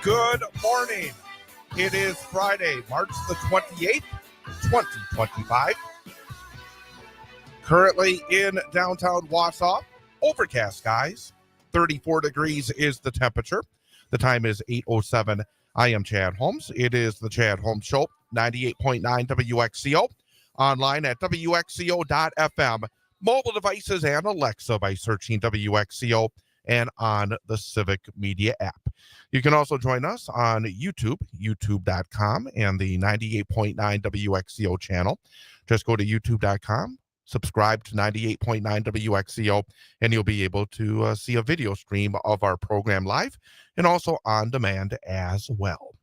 Good morning. It is Friday, March the 28th, 2025. Currently in downtown Wausau, overcast skies. 34 degrees is the temperature. The time is 8:07. I am Chad Holmes. It is the Chad Holmes Show, 98.9 WXCO, online at WXCO.FM, mobile devices and Alexa by searching WXCO, and on the Civic Media app. You can also join us on YouTube, youtube.com, and the 98.9 WXCO channel. Just go to youtube.com, subscribe to 98.9 WXCO, and you'll be able to see a video stream of our program live and also on demand as well.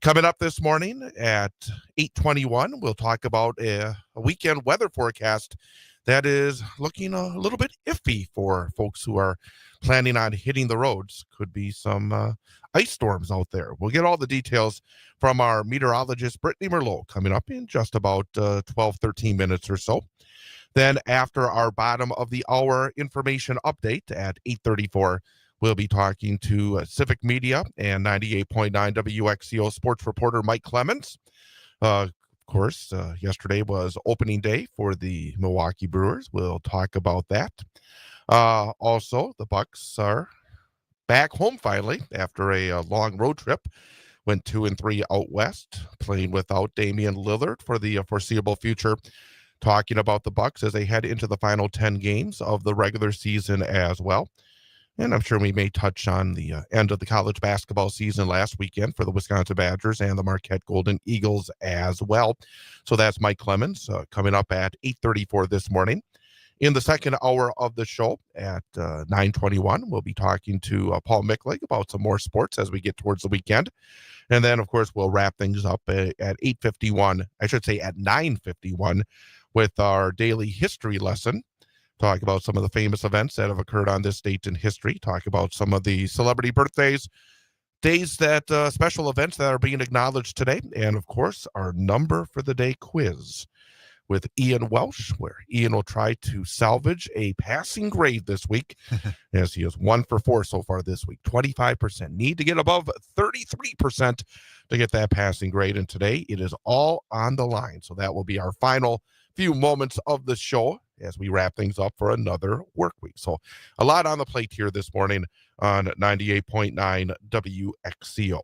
Coming up this morning at 8:21, we'll talk about a weekend weather forecast that is looking a little bit iffy for folks who are planning on hitting the roads. Could be some ice storms out there. We'll get all the details from our meteorologist, Brittney Merlot, coming up in just about 12, 13 minutes or so. Then after our bottom of the hour information update at 8:34, we'll be talking to Civic Media and 98.9 WXCO sports reporter Mike Clemens. Of course, yesterday was opening day for the Milwaukee Brewers. We'll talk about that. Also, the Bucks are back home finally after a long road trip. Went 2-3 out west, playing without Damian Lillard for the foreseeable future. Talking about the Bucks as they head into the final 10 games of the regular season as well. And I'm sure we may touch on the end of the college basketball season last weekend for the Wisconsin Badgers and the Marquette Golden Eagles as well. So that's Mike Clemens coming up at 8:34 this morning. In the second hour of the show at 9:21, we'll be talking to Paul Michlig about some more sports as we get towards the weekend. And then, of course, we'll wrap things up at 8:51, I should say at 9:51, with our daily history lesson. Talk about some of the famous events that have occurred on this date in history. Talk about some of the celebrity birthdays, days that special events that are being acknowledged today. And, of course, our number for the day quiz with Ian Welsh, where Ian will try to salvage a passing grade this week, as he is 1 for 4 so far this week. 25%. Need to get above 33% to get that passing grade. And today it is all on the line. So that will be our final few moments of the show as we wrap things up for another work week. So a lot on the plate here this morning on 98.9 WXCO.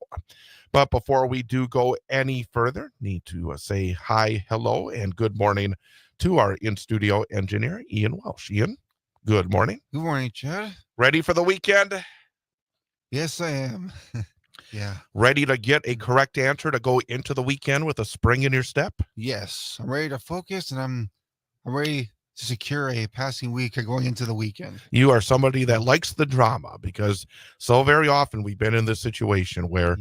But before we do go any further, need to say hi, hello, and good morning to our in-studio engineer, Ian Welsh. Ian, good morning. Good morning, Chad. Ready for the weekend? Yes, I am. Yeah. Ready to get a correct answer to go into the weekend with a spring in your step? Yes, I'm ready to focus, and I'm ready to secure a passing week going into the weekend. You are somebody that likes the drama, because so very often we've been in this situation where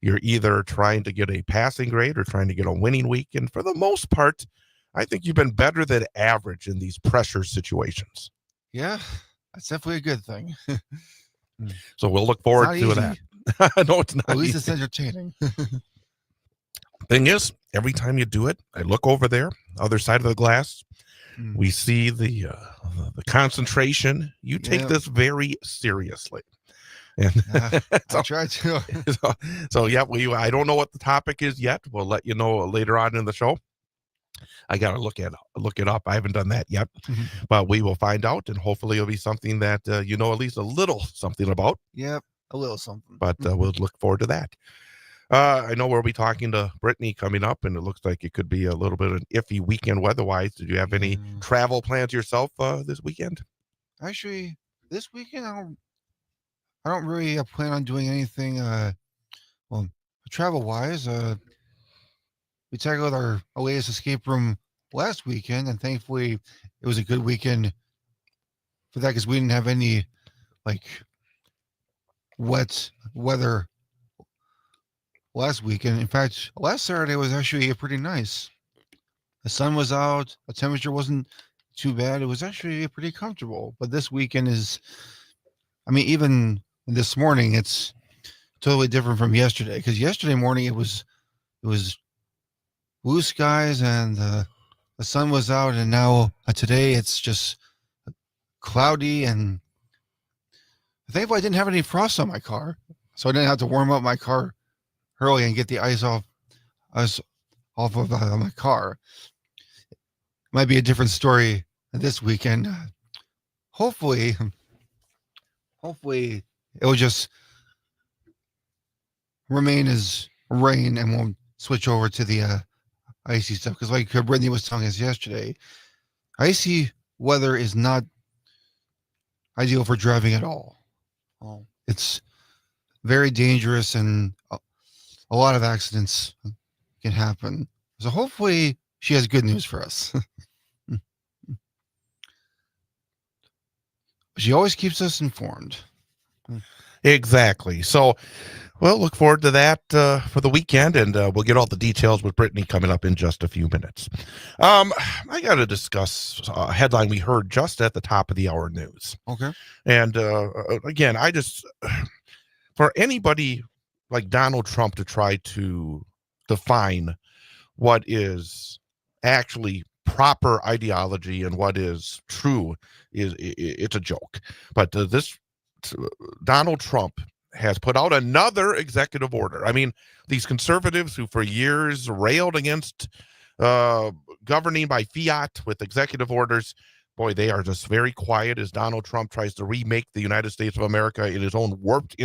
you're either trying to get a passing grade or trying to get a winning week. And for the most part, I think you've been better than average in these pressure situations. Yeah, that's definitely a good thing. So we'll look forward to that. No, it's not. At least it's entertaining. Thing is, every time you do it, I look over there, other side of the glass, We see the concentration. You take this very seriously. And I tried to. so yeah, I don't know what the topic is yet. We'll let you know later on in the show. I got to look it up. I haven't done that yet, but we will find out, and hopefully it'll be something that at least a little something about. Yep, a little something. But we'll look forward to that. I know we'll be talking to Brittney coming up, and it looks like it could be a little bit of an iffy weekend weather-wise. Did you have any travel plans yourself this weekend? Actually, this weekend I don't really plan on doing anything. Travel-wise, we tackled our latest escape room last weekend, and thankfully it was a good weekend for that because we didn't have any wet weather last weekend. In fact, last Saturday was actually pretty nice. The sun was out, the temperature wasn't too bad. It was actually pretty comfortable. But this weekend even this morning, it's totally different from yesterday. Because yesterday morning it was blue skies and the sun was out, and now today it's just cloudy. And thankfully I didn't have any frost on my car, so I didn't have to warm up my car early and get the ice off of my car. Might be a different story this weekend. Hopefully it will just remain as rain and won't switch over to the icy stuff. Because like Brittney was telling us yesterday, icy weather is not ideal for driving at all. It's very dangerous, and a lot of accidents can happen. So hopefully she has good news for us. She always keeps us informed. Exactly. So we'll look forward to that for the weekend, and we'll get all the details with Brittney coming up in just a few minutes. I got to discuss a headline we heard just at the top of the hour news. Okay. And again, for anybody like Donald Trump to try to define what is actually proper ideology and what is true, it's a joke. But Donald Trump has put out another executive order. I mean, these conservatives who for years railed against governing by fiat with executive orders, boy, they are just very quiet as Donald Trump tries to remake the United States of America in his own warped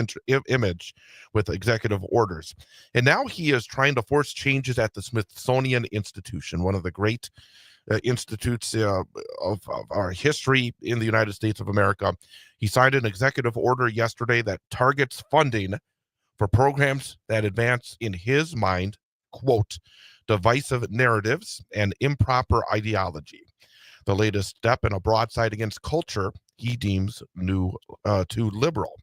image with executive orders. And now he is trying to force changes at the Smithsonian Institution, one of the great institutes of our history in the United States of America. He signed an executive order yesterday that targets funding for programs that advance, in his mind, quote, divisive narratives and improper ideology. The latest step in a broadside against culture he deems too liberal.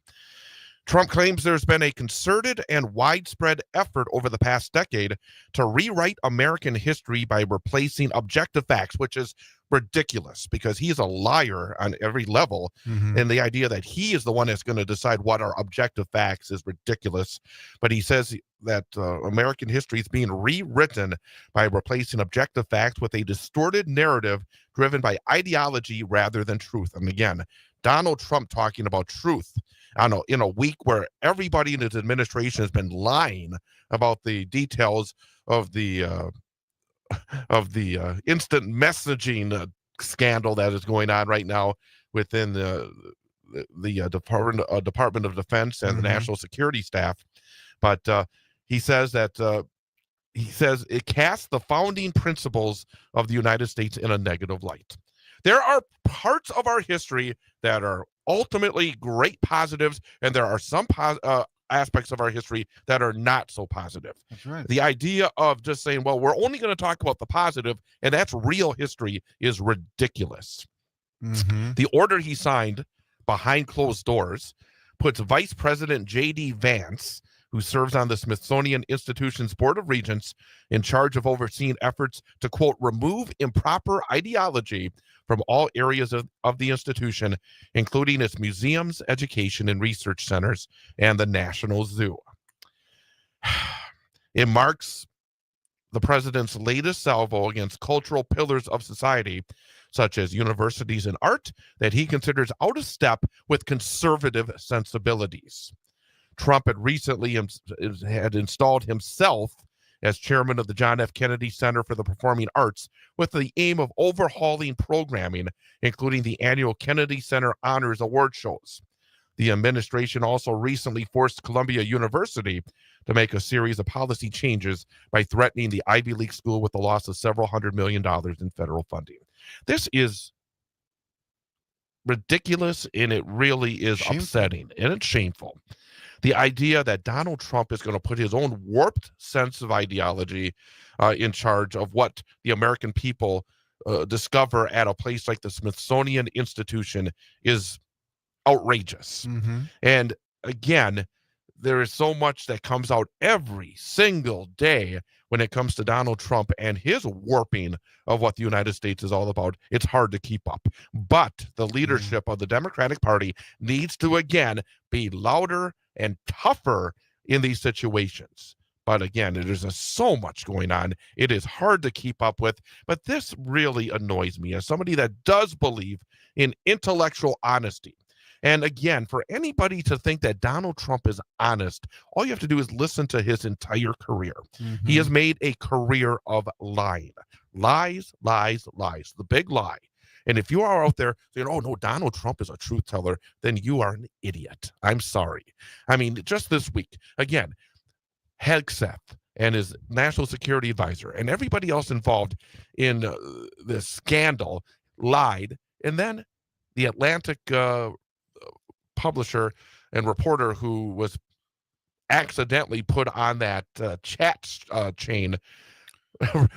Trump claims there's been a concerted and widespread effort over the past decade to rewrite American history by replacing objective facts, which is ridiculous because he's a liar on every level. And the idea that he is the one that's going to decide what are objective facts is ridiculous. But he says that American history is being rewritten by replacing objective facts with a distorted narrative driven by ideology rather than truth. And again, Donald Trump talking about truth in a week where everybody in his administration has been lying about the details of the instant messaging scandal that is going on right now within the Department of Defense and the National Security Staff. But he says it casts the founding principles of the United States in a negative light. There are parts of our history that are ultimately great positives, and there are some aspects of our history that are not so positive. That's right. The idea of just saying, well, we're only going to talk about the positive, and that's real history, is ridiculous. The order he signed behind closed doors puts Vice President J.D. Vance, who serves on the Smithsonian Institution's Board of Regents, in charge of overseeing efforts to, quote, remove improper ideology from all areas of the institution, including its museums, education, and research centers, and the National Zoo. It marks the president's latest salvo against cultural pillars of society, such as universities and art, that he considers out of step with conservative sensibilities. Trump had recently had installed himself as chairman of the John F. Kennedy Center for the Performing Arts with the aim of overhauling programming, including the annual Kennedy Center Honors Award shows. The administration also recently forced Columbia University to make a series of policy changes by threatening the Ivy League school with the loss of several $100 million in federal funding. This is ridiculous, and it really is upsetting, and it's shameful. The idea that Donald Trump is going to put his own warped sense of ideology in charge of what the American people discover at a place like the Smithsonian Institution is outrageous. Mm-hmm. And again, there is so much that comes out every single day when it comes to Donald Trump and his warping of what the United States is all about. It's hard to keep up. But the leadership of the Democratic Party needs to, again, be louder and tougher in these situations. But again, there's just so much going on. It is hard to keep up with. But this really annoys me as somebody that does believe in intellectual honesty. And again, for anybody to think that Donald Trump is honest, all you have to do is listen to his entire career. Mm-hmm. He has made a career of lying. Lies, lies, lies. The big lie. And if you are out there saying, oh, no, Donald Trump is a truth teller, then you are an idiot. I'm sorry. I mean, just this week, again, Hegseth and his national security advisor and everybody else involved in this scandal lied. And then the Atlantic publisher and reporter who was accidentally put on that chat chain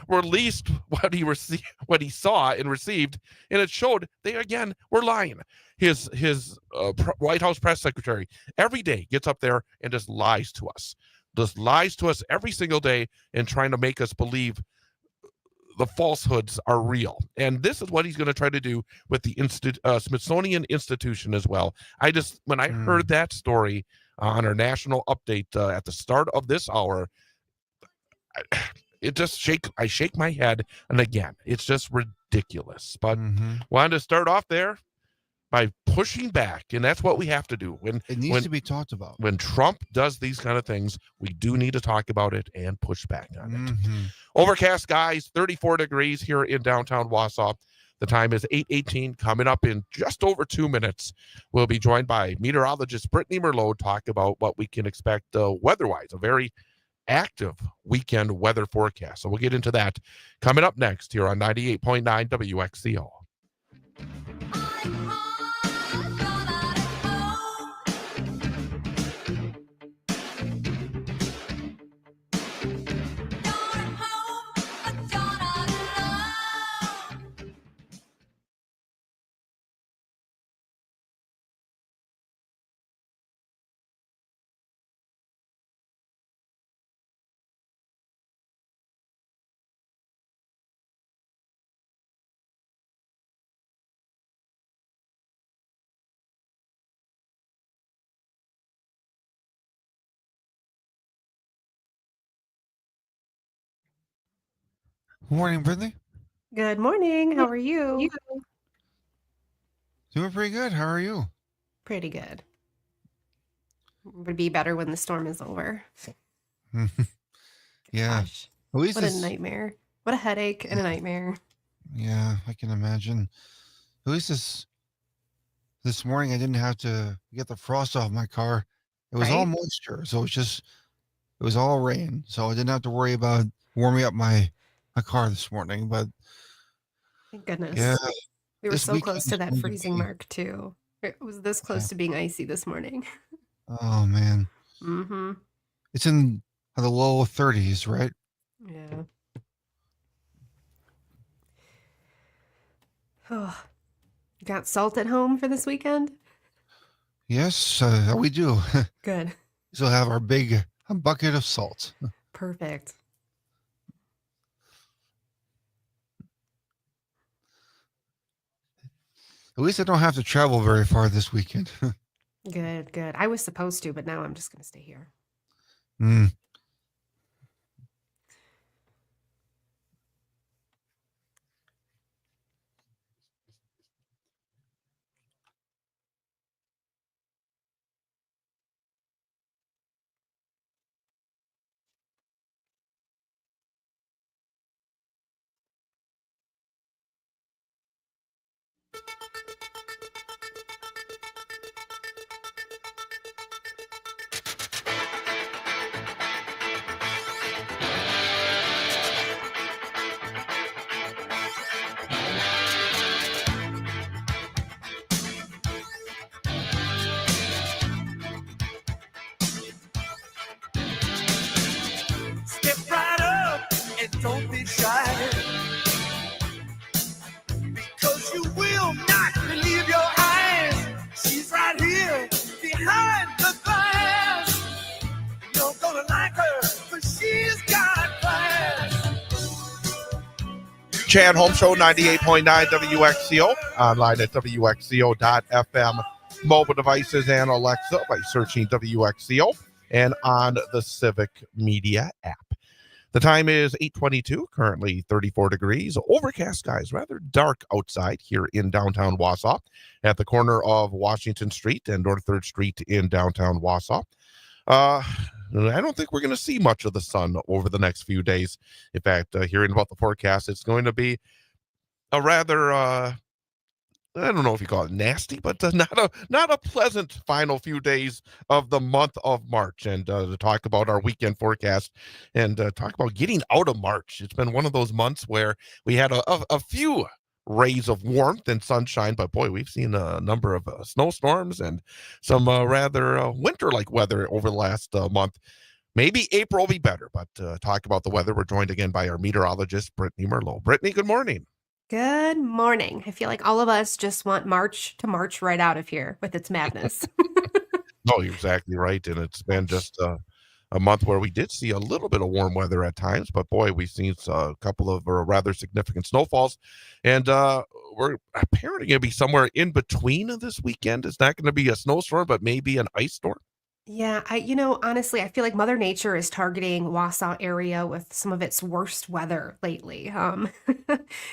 released what he saw and received, and it showed they again were lying. His White House press secretary every day gets up there and just lies to us every single day and trying to make us believe the falsehoods are real. And this is what he's going to try to do with the Smithsonian Institution as well. When I heard that story on our national update at the start of this hour, I shake my head. And again, it's just ridiculous. But wanted to start off there by pushing back, and that's what we have to do. It needs to be talked about. When Trump does these kind of things, we do need to talk about it and push back on it. Overcast, guys, 34 degrees here in downtown Wausau. The time is 8:18. Coming up in just over 2 minutes, we'll be joined by meteorologist Brittney Merlot, talk about what we can expect weather-wise, a very active weekend weather forecast. So we'll get into that coming up next here on 98.9 WXCO. Good morning, Brittney. Good morning. How are you? Doing pretty good. How are you? Pretty good. Would be better when the storm is over. Yeah. Gosh, At least what a nightmare. What a headache and a nightmare. Yeah, I can imagine. At least this morning I didn't have to get the frost off my car. It was all moisture, so it was all rain. So I didn't have to worry about warming up my car this morning. But Thank goodness. yeah, we were this so close to weekend is that going to freezing be- mark too. It was this close to being icy this morning. Oh man, Mm-hmm. it's in the low 30s, right? Yeah. Oh, you got salt at home for this weekend? Yes, we do. Good. Still have our big bucket of salt. Perfect. At least I don't have to travel very far this weekend. Good, good. I was supposed to, but now I'm just going to stay here. behind the glass. You're gonna like her, but she's got class. Chad Holmes Show, 98.9 WXCO, online at WXCO.FM, mobile devices and Alexa by searching WXCO, and on the Civic Media app. The time is 8:22, currently 34 degrees, overcast skies, rather dark outside here in downtown Wausau, at the corner of Washington Street and North 3rd Street in downtown Wausau. I don't think we're going to see much of the sun over the next few days. In fact, hearing about the forecast, it's going to be a rather, I don't know if you call it nasty, but not a pleasant final few days of the month of March. And to talk about our weekend forecast and talk about getting out of March. It's been one of those months where we had a few rays of warmth and sunshine, but boy, we've seen a number of snowstorms and some rather winter-like weather over the last month. Maybe April will be better, but talk about the weather. We're joined again by our meteorologist, Brittney Merlot. Brittney, good morning. Good morning. I feel like all of us just want March to march right out of here with its madness. No, you're exactly right. And it's been just a month where we did see a little bit of warm weather at times, but boy, we've seen a couple of rather significant snowfalls. And we're apparently going to be somewhere in between this weekend. It's not going to be a snowstorm, but maybe an ice storm. Yeah, honestly, I feel like Mother Nature is targeting Wausau area with some of its worst weather lately.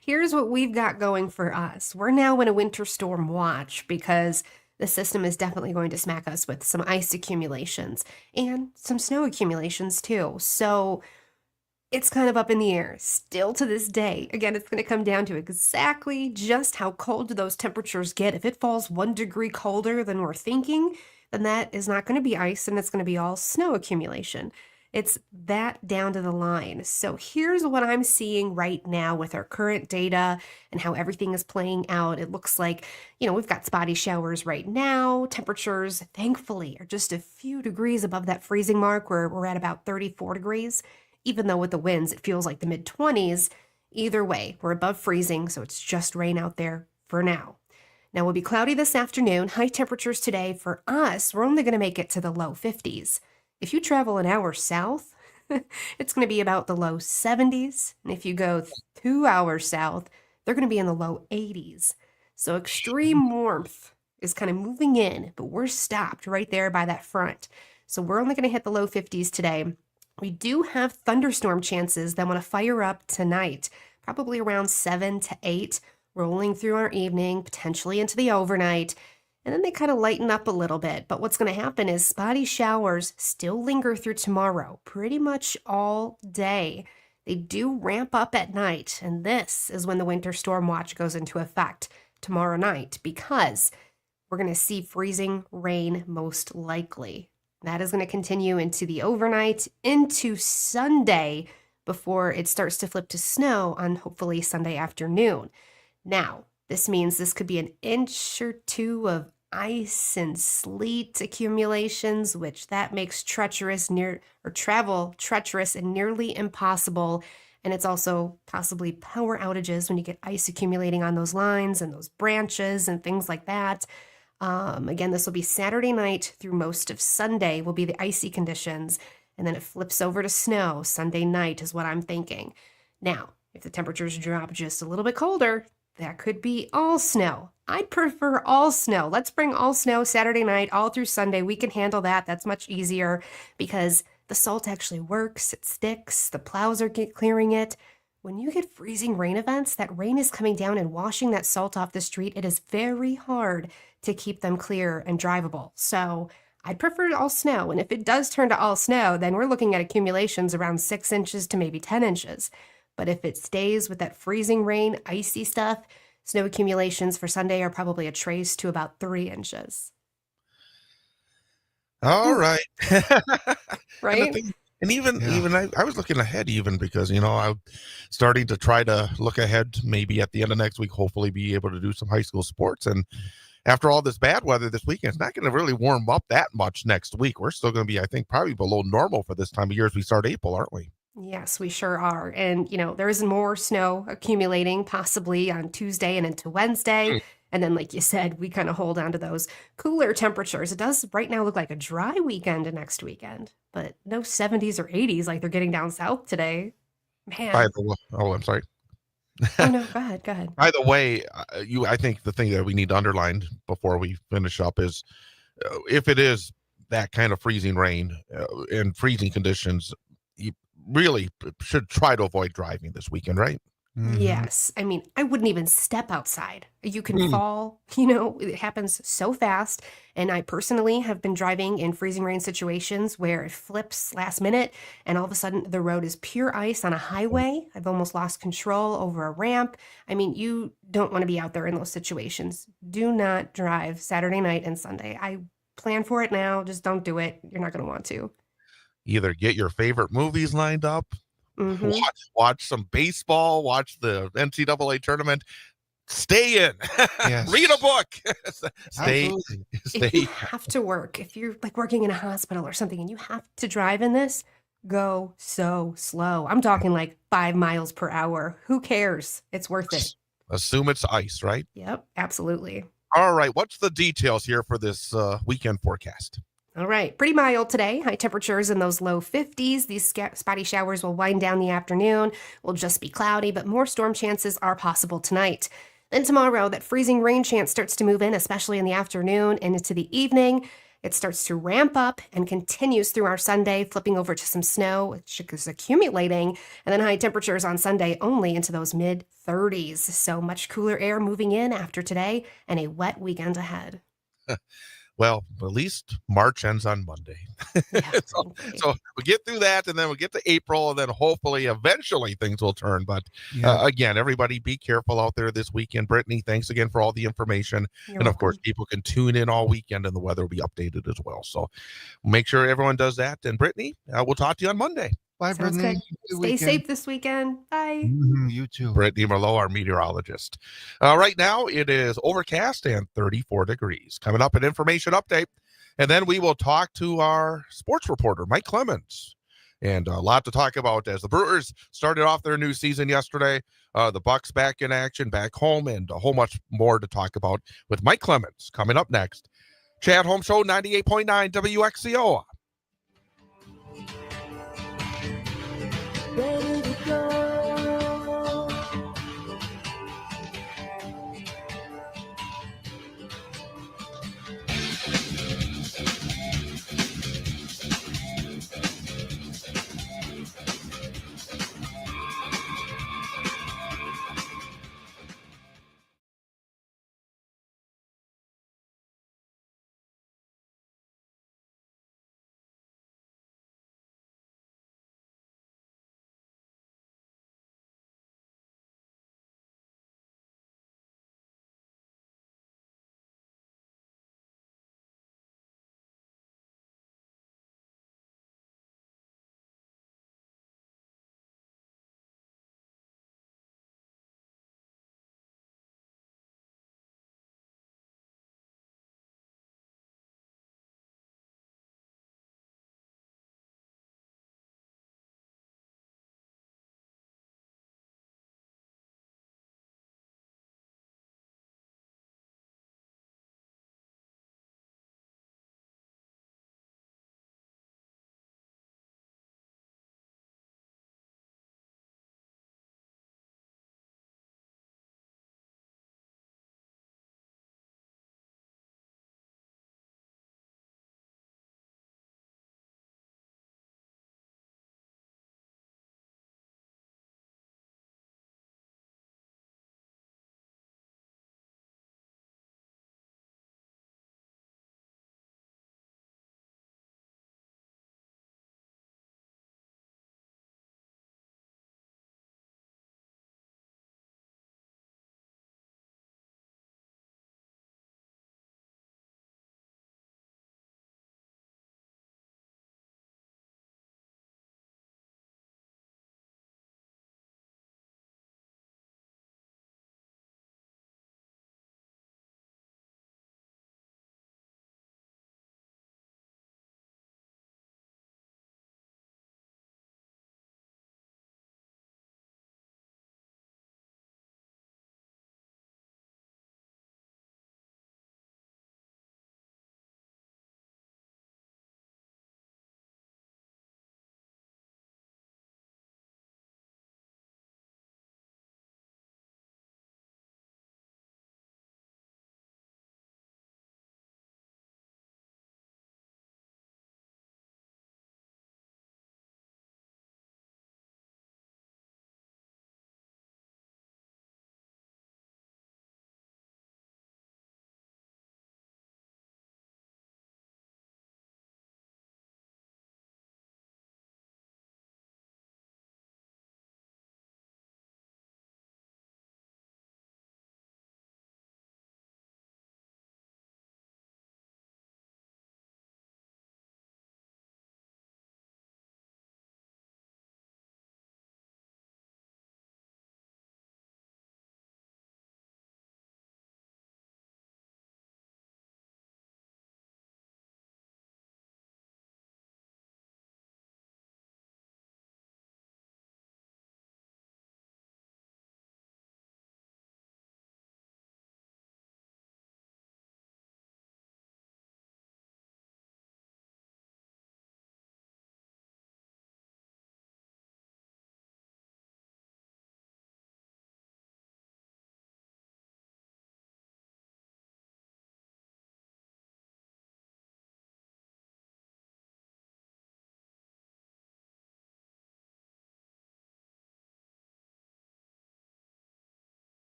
Here's what we've got going for us. We're now in a winter storm watch because the system is definitely going to smack us with some ice accumulations and some snow accumulations too. So it's kind of up in the air still to this day. Again, it's going to come down to exactly just how cold do those temperatures get. If it falls 1 degree colder than we're thinking, then that is not going to be ice and it's going to be all snow accumulation. It's that down to the line. So here's what I'm seeing right now with our current data and how everything is playing out. It looks like, we've got spotty showers right now. Temperatures, thankfully, are just a few degrees above that freezing mark where we're at about 34 degrees. Even though with the winds, it feels like the mid-20s. Either way, we're above freezing, so it's just rain out there for now. Now, we'll be cloudy this afternoon. High temperatures today for us, we're only going to make it to the low 50s. If you travel an hour south, it's going to be about the low 70s. And if you go 2 hours south, they're going to be in the low 80s. So extreme warmth is kind of moving in, but we're stopped right there by that front. So we're only going to hit the low 50s today. We do have thunderstorm chances that want to fire up tonight, probably around 7 to 8. Rolling through our evening, potentially into the overnight, and then they kind of lighten up a little bit. But what's going to happen is spotty showers still linger through tomorrow, pretty much all day. They do ramp up at night, and this is when the winter storm watch goes into effect tomorrow night, because we're going to see freezing rain most likely. That is going to continue into the overnight, into Sunday, before it starts to flip to snow on hopefully Sunday afternoon. Now, this means this could be an inch or two of ice and sleet accumulations, which that makes travel treacherous and nearly impossible. And it's also possibly power outages when you get ice accumulating on those lines and those branches and things like that. Again, this will be Saturday night through most of Sunday will be the icy conditions, and then it flips over to snow Sunday night is what I'm thinking. Now, if the temperatures drop just a little bit colder, that could be all snow. I'd prefer all snow. Let's bring all snow Saturday night, all through Sunday. We can handle that. That's much easier because the salt actually works. It sticks. The plows are clearing it. When you get freezing rain events, that rain is coming down and washing that salt off the street. It is very hard to keep them clear and drivable. So I'd prefer all snow. And if it does turn to all snow, then we're looking at accumulations around 6 inches to maybe 10 inches. But if it stays with that freezing rain, icy stuff, snow accumulations for Sunday are probably a trace to about 3 inches. All right. Right? And even I was looking ahead even because, I'm starting to try to look ahead maybe at the end of next week, hopefully be able to do some high school sports. And after all this bad weather this weekend, it's not going to really warm up that much next week. We're still going to be, I think, probably below normal for this time of year as we start April, aren't we? Yes, we sure are. And, there is more snow accumulating possibly on Tuesday and into Wednesday. And then, like you said, we kind of hold on to those cooler temperatures. It does right now look like a dry weekend next weekend, but no 70s or 80s like they're getting down south today. By Man. the way, oh, I'm sorry. Oh, no. Go ahead. Go ahead. By the way, I think the thing that we need to underline before we finish up is if it is that kind of freezing rain and freezing conditions, you really should try to avoid driving this weekend, right? Mhm. Yes. I mean, I wouldn't even step outside. You can Mm. fall, it happens so fast. And I personally have been driving in freezing rain situations where it flips last minute and all of a sudden the road is pure ice on a highway. I've almost lost control over a ramp. I mean, you don't want to be out there in those situations. Do not drive Saturday night and Sunday. I plan for it now. Just don't do it. You're not going to want to. Either get your favorite movies lined up, Mm-hmm. watch some baseball, watch the NCAA tournament, stay in, Yes. read a book, stay, Absolutely. If you stay. have to work, if you're like working in a hospital or something and you have to drive in this, go so slow. I'm talking like 5 miles per hour. Who cares? It's worth it. Assume it's ice, right? Yep, absolutely. All right. What's the details here for this weekend forecast? All right, pretty mild today. High temperatures in those low 50s. These spotty showers will wind down the afternoon. Will just be cloudy, but more storm chances are possible tonight. Then tomorrow, that freezing rain chance starts to move in, especially in the afternoon and into the evening. It starts to ramp up and continues through our Sunday, flipping over to some snow, which is accumulating, and then high temperatures on Sunday only into those mid 30s. So much cooler air moving in after today and a wet weekend ahead. Well, at least March ends on Monday. Yeah, so, thankfully. so we get through that and then we'll get to April and then hopefully eventually things will turn. But Yeah. again, everybody be careful out there this weekend. Brittany, thanks again for all the information. You're And of course, welcome. people can tune in all weekend and the weather will be updated as well. So make sure everyone does that. And Brittany, we'll talk to you on Monday. Bye, Sounds Brittany. good. Good Stay weekend. safe this weekend. Bye. You too. Brittney Merlot, our meteorologist. Right now, it is overcast and 34 degrees. Coming up, an information update. And then we will talk to our sports reporter, Mike Clemens. And a lot to talk about as the Brewers started off their new season yesterday. The Bucks back in action, back home, and a whole much more to talk about with Mike Clemens coming up next. Chad Holmes Show, 98.9 WXCO. Ready to go.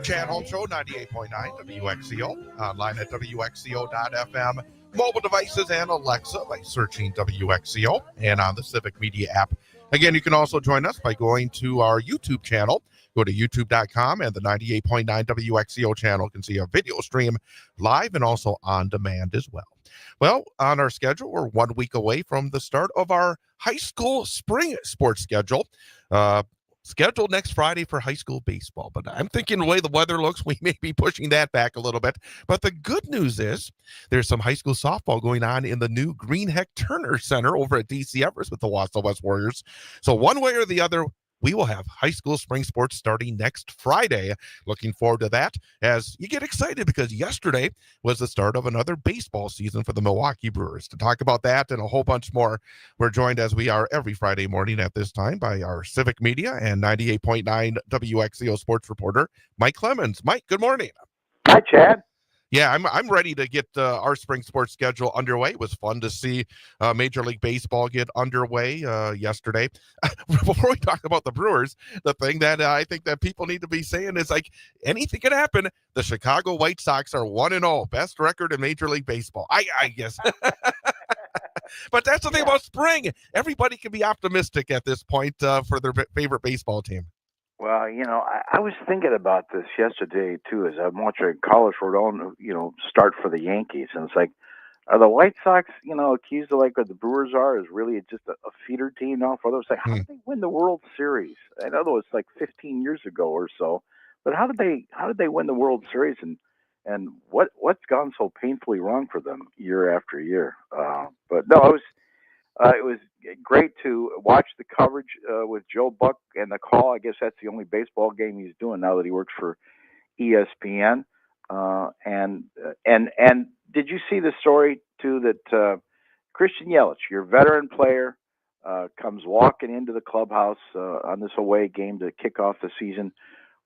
Chad Holmes Show, 98.9 WXCO, online at WXCO.FM, mobile devices and Alexa by searching WXCO, and on the Civic Media app. Again, you can also join us by going to our YouTube channel. Go to youtube.com, and the 98.9 WXCO channel can see a video stream live and also on demand as well. Well, on our schedule, we're 1 week away from the start of our high school spring sports schedule. Scheduled next Friday for high school baseball, but I'm thinking the way the weather looks, we may be pushing that back a little bit. But the good news is there's some high school softball going on in the new Greenheck Turner Center over at DC Everest with the Wausau West Warriors. So one way or the other, we will have high school spring sports starting next Friday. Looking forward to that as you get excited because yesterday was the start of another baseball season for the Milwaukee Brewers. To talk about that and a whole bunch more, we're joined as we are every Friday morning at this time by our Civic Media and 98.9 WXCO sports reporter, Mike Clemens. Mike, good morning. Hi, Chad. Yeah, I'm ready to get our spring sports schedule underway. It was fun to see Major League Baseball get underway yesterday. Before we talk about the Brewers, the thing that I think that people need to be saying is like anything can happen. The Chicago White Sox are 1-0, best record in Major League Baseball. I guess. But that's the thing about spring. Everybody can be optimistic at this point for their favorite baseball team. Well, I was thinking about this yesterday, too, as I'm watching college Rodon, start for the Yankees. And it's like, are the White Sox, accused of like what the Brewers are, is really just a feeder team now for others? Like, how did they win the World Series? I know it was like 15 years ago or so, but how did they win the World Series? And what's gone so painfully wrong for them year after year? But no, it was great to watch the coverage with Joe Buck and the call. I guess that's the only baseball game he's doing now that he works for ESPN. And did you see the story too that Christian Yelich, your veteran player, comes walking into the clubhouse on this away game to kick off the season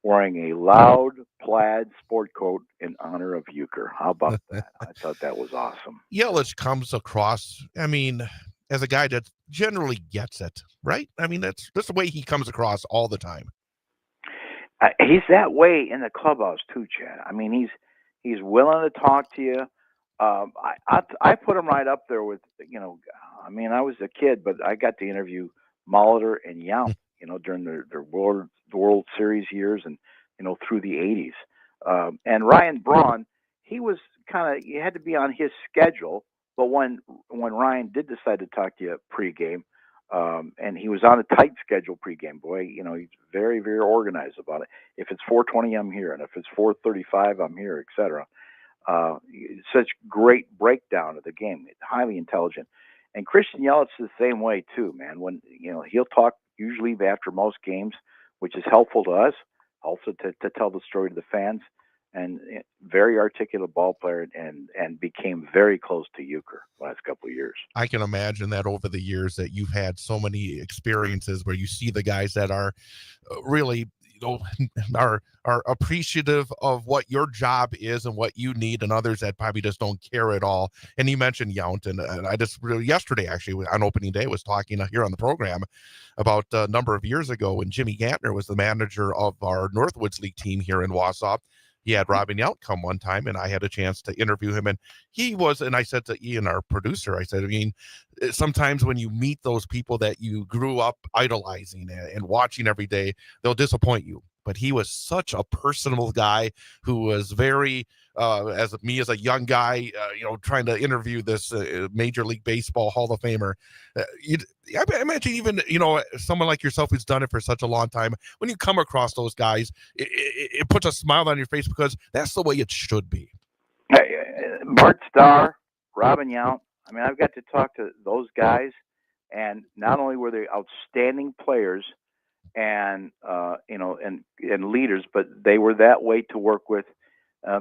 wearing a loud plaid sport coat in honor of Euchre. How about that? I thought that was awesome. Yelich comes across, as a guy that generally gets it, right? That's the way he comes across all the time. He's that way in the clubhouse too, Chad. He's willing to talk to you. I put him right up there with, I was a kid, but I got to interview Molitor and Yount, during their World Series years and, through the 80s. And Ryan Braun, he was you had to be on his schedule. But when Ryan did decide to talk to you pregame, and he was on a tight schedule pregame, boy, he's very, very organized about it. If it's 4:20, I'm here, and if it's 4:35, I'm here, etc. Such great breakdown of the game, highly intelligent. And Christian Yelich is the same way too, man. When he'll talk usually after most games, which is helpful to us, also to tell the story to the fans. And very articulate ball player, and became very close to Euchre last couple of years. I can imagine that over the years that you've had so many experiences where you see the guys that are really, are appreciative of what your job is and what you need, and others that probably just don't care at all. And you mentioned Yount, and I just really yesterday actually on opening day was talking here on the program about a number of years ago when Jimmy Gantner was the manager of our Northwoods League team here in Wausau. He had Robin Yount come one time, and I had a chance to interview him. And I said to Ian, our producer, I said, sometimes when you meet those people that you grew up idolizing and watching every day, they'll disappoint you. But he was such a personable guy who was very, as a young guy, trying to interview this Major League Baseball Hall of Famer. I imagine even, someone like yourself who's done it for such a long time, when you come across those guys, it puts a smile on your face because that's the way it should be. Bart Starr, Robin Yount. I've got to talk to those guys, and not only were they outstanding players and leaders, but they were that way to work with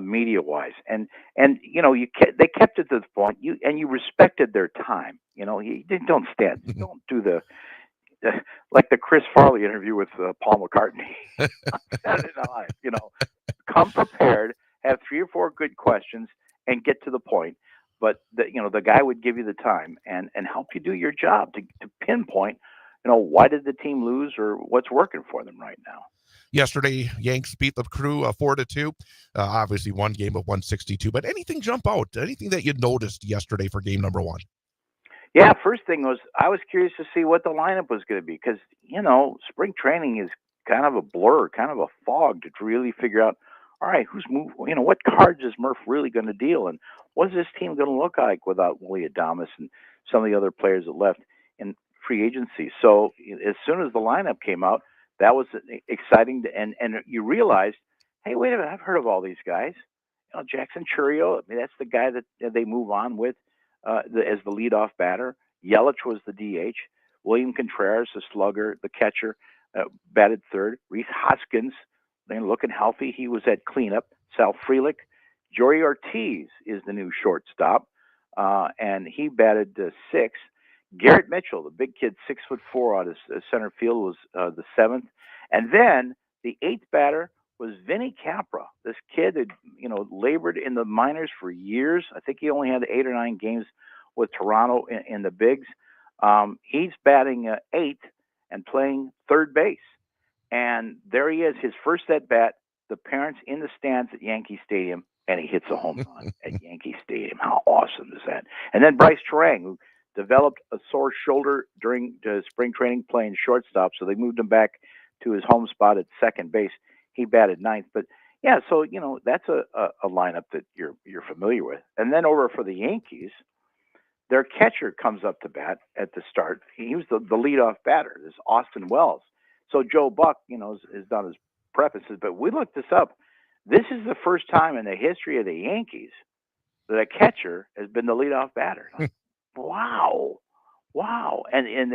media wise, and they kept it to the point. You respected their time. You don't stand. You don't do the like the Chris Farley interview with Paul McCartney. Saturday Night Live. Come prepared, have 3 or 4 good questions, and get to the point. But the guy would give you the time and help you do your job to pinpoint. Why did the team lose or what's working for them right now? yesterday, Yanks beat the Crew 4-2. Obviously, one game of 162. But anything jump out? Anything that you noticed yesterday for game number one? Yeah, first thing was I was curious to see what the lineup was going to be because, spring training is kind of a blur, kind of a fog to really figure out, all right, who's moved, what cards is Murph really going to deal? And what's this team going to look like without Willie Adames and some of the other players that left in free agency? So as soon as the lineup came out, that was exciting. And you realized, hey, wait a minute, I've heard of all these guys. Jackson Churio, that's the guy that they move on with. As the leadoff batter. Yelich was the DH. William Contreras, the slugger, the catcher, batted third. Reese Hoskins, looking healthy. He was at cleanup. Sal Frelick. Jory Ortiz is the new shortstop, and he batted sixth. Garrett Mitchell, the big kid, 6'4" out of center field, was the seventh. And then the eighth batter was Vinny Capra. This kid had, labored in the minors for years. I think he only had 8 or 9 games with Toronto in the bigs. He's batting eighth and playing third base. And there he is, his first at bat, the parents in the stands at Yankee Stadium, and he hits a home run at Yankee Stadium. How awesome is that? And then Bryce Terang, who developed a sore shoulder during spring training playing shortstop, so they moved him back to his home spot at second base. He batted ninth, but yeah, so that's a lineup that you're familiar with. And then over for the Yankees, their catcher comes up to bat at the start. He was the leadoff batter. This Austin Wells. So Joe Buck, has done his prefaces, but we looked this up. This is the first time in the history of the Yankees that a catcher has been the leadoff batter. Wow, and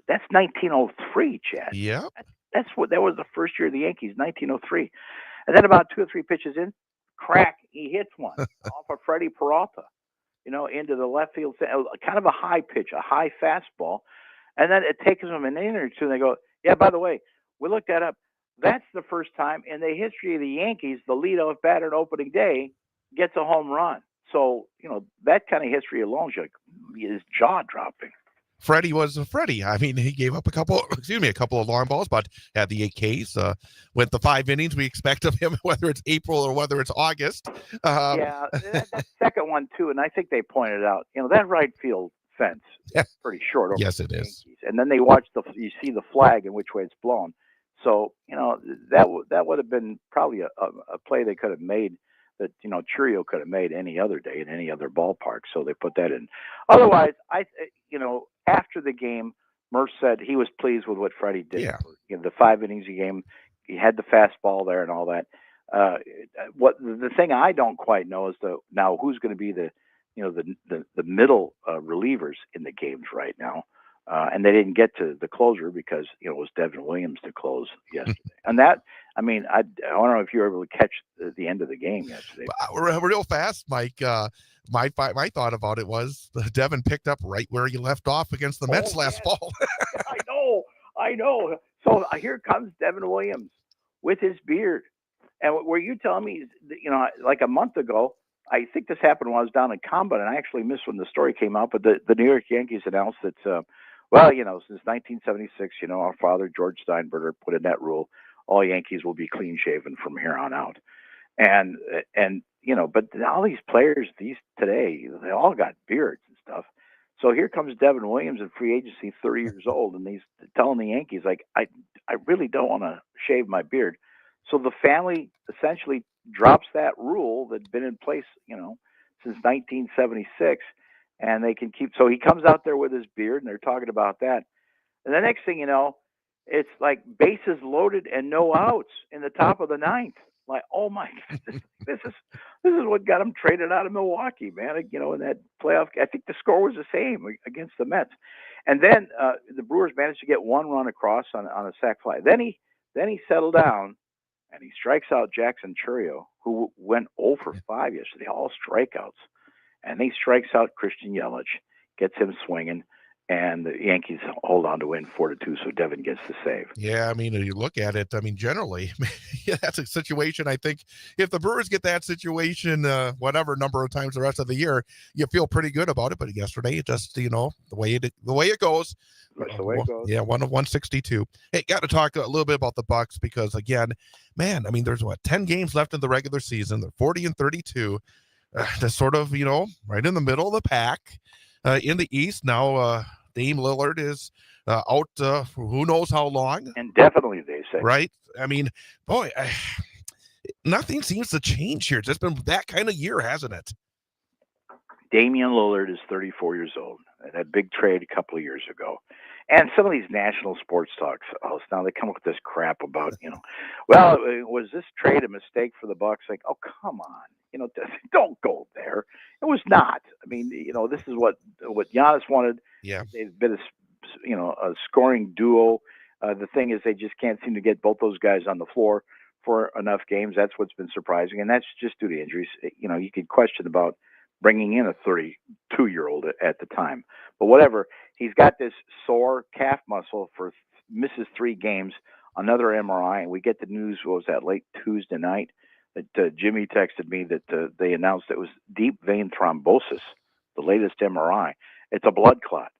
that's 1903, Chad. Yeah. That was the first year of the Yankees, 1903. And then about 2 or 3 pitches in, crack, he hits one off of Freddie Peralta, into the left field, kind of a high pitch, a high fastball. And then it takes them an inning or two, and they go, yeah, by the way, we looked that up. That's the first time in the history of the Yankees, the leadoff batter on opening day gets a home run. So, that kind of history alone is jaw-dropping. Freddie was Freddie. I mean, he gave up a couple of long balls, but had the 8 Ks. Went the 5 innings we expect of him, whether it's April or whether it's August. Yeah, that second one, too, and I think they pointed out, that right field fence is pretty short. Over yes, it is. Yankees. And then they watch you see the flag and which way it's blown. So, that would have been probably a play they could have made that, Churio could have made any other day in any other ballpark. So they put that in. Otherwise, after the game, Murph said he was pleased with what Freddie did. Yeah. The 5 innings a game, he had the fastball there and all that. What the thing I don't quite know is now who's going to be the middle relievers in the games right now. And they didn't get to the closer because it was Devin Williams to close yesterday. And that, I don't know if you were able to catch the end of the game yesterday. Real fast, Mike. My thought about it was Devin picked up right where he left off against the Mets last fall. I know. So here comes Devin Williams with his beard. And were you telling me, like a month ago, I think this happened when I was down in Combat, and I actually missed when the story came out, but the New York Yankees announced that, since 1976, our father, George Steinbrenner, put in that rule, all Yankees will be clean shaven from here on out. And but all these players, today, they all got beards and stuff. So here comes Devin Williams in free agency, 30 years old, and he's telling the Yankees, like, I really don't want to shave my beard. So the family essentially drops that rule that's been in place, since 1976, and they can keep. So he comes out there with his beard, and they're talking about that. And the next thing you know, it's like bases loaded and no outs in the top of the ninth. Like, oh my goodness, this is what got him traded out of Milwaukee, man. In that playoff, I think the score was the same against the Mets. And then the Brewers managed to get 1 run across on a sac fly. Then he settled down. And he strikes out Jackson Churio, who went 0 for 5 yesterday, all strikeouts. And he strikes out Christian Yelich, gets him swinging. and the Yankees hold on to win 4-2. So Devin gets the save. Yeah, I mean, if you look at it, I mean, generally, yeah, that's a situation. I think if the Brewers get that situation, whatever number of times the rest of the year, you feel pretty good about it. But yesterday, it just, the way it goes. That's the way it goes. Yeah, 1-162. Hey, got to talk a little bit about the Bucks because again, man, I mean, there's 10 games left in the regular season. They're 40-32. They're sort of, right in the middle of the pack in the East. Now, Dame Lillard is out for who knows how long. Indefinitely, they say. Right? I mean, boy, nothing seems to change here. It's just been that kind of year, hasn't it? Damian Lillard is 34 years old. That big trade a couple of years ago. And some of these national sports talks, now they come up with this crap about, well, was this trade a mistake for the Bucks? Like, oh, come on. Don't go there. It was not. I mean, this is what Giannis wanted. Yeah. They've been a scoring duo. The thing is they just can't seem to get both those guys on the floor for enough games. That's what's been surprising. And that's just due to injuries. You could question about bringing in a 32-year-old at the time. But whatever, he's got this sore calf muscle misses 3 games, another MRI, and we get the news, what was that, late Tuesday night, that Jimmy texted me that they announced it was deep vein thrombosis, the latest MRI. It's a blood clot.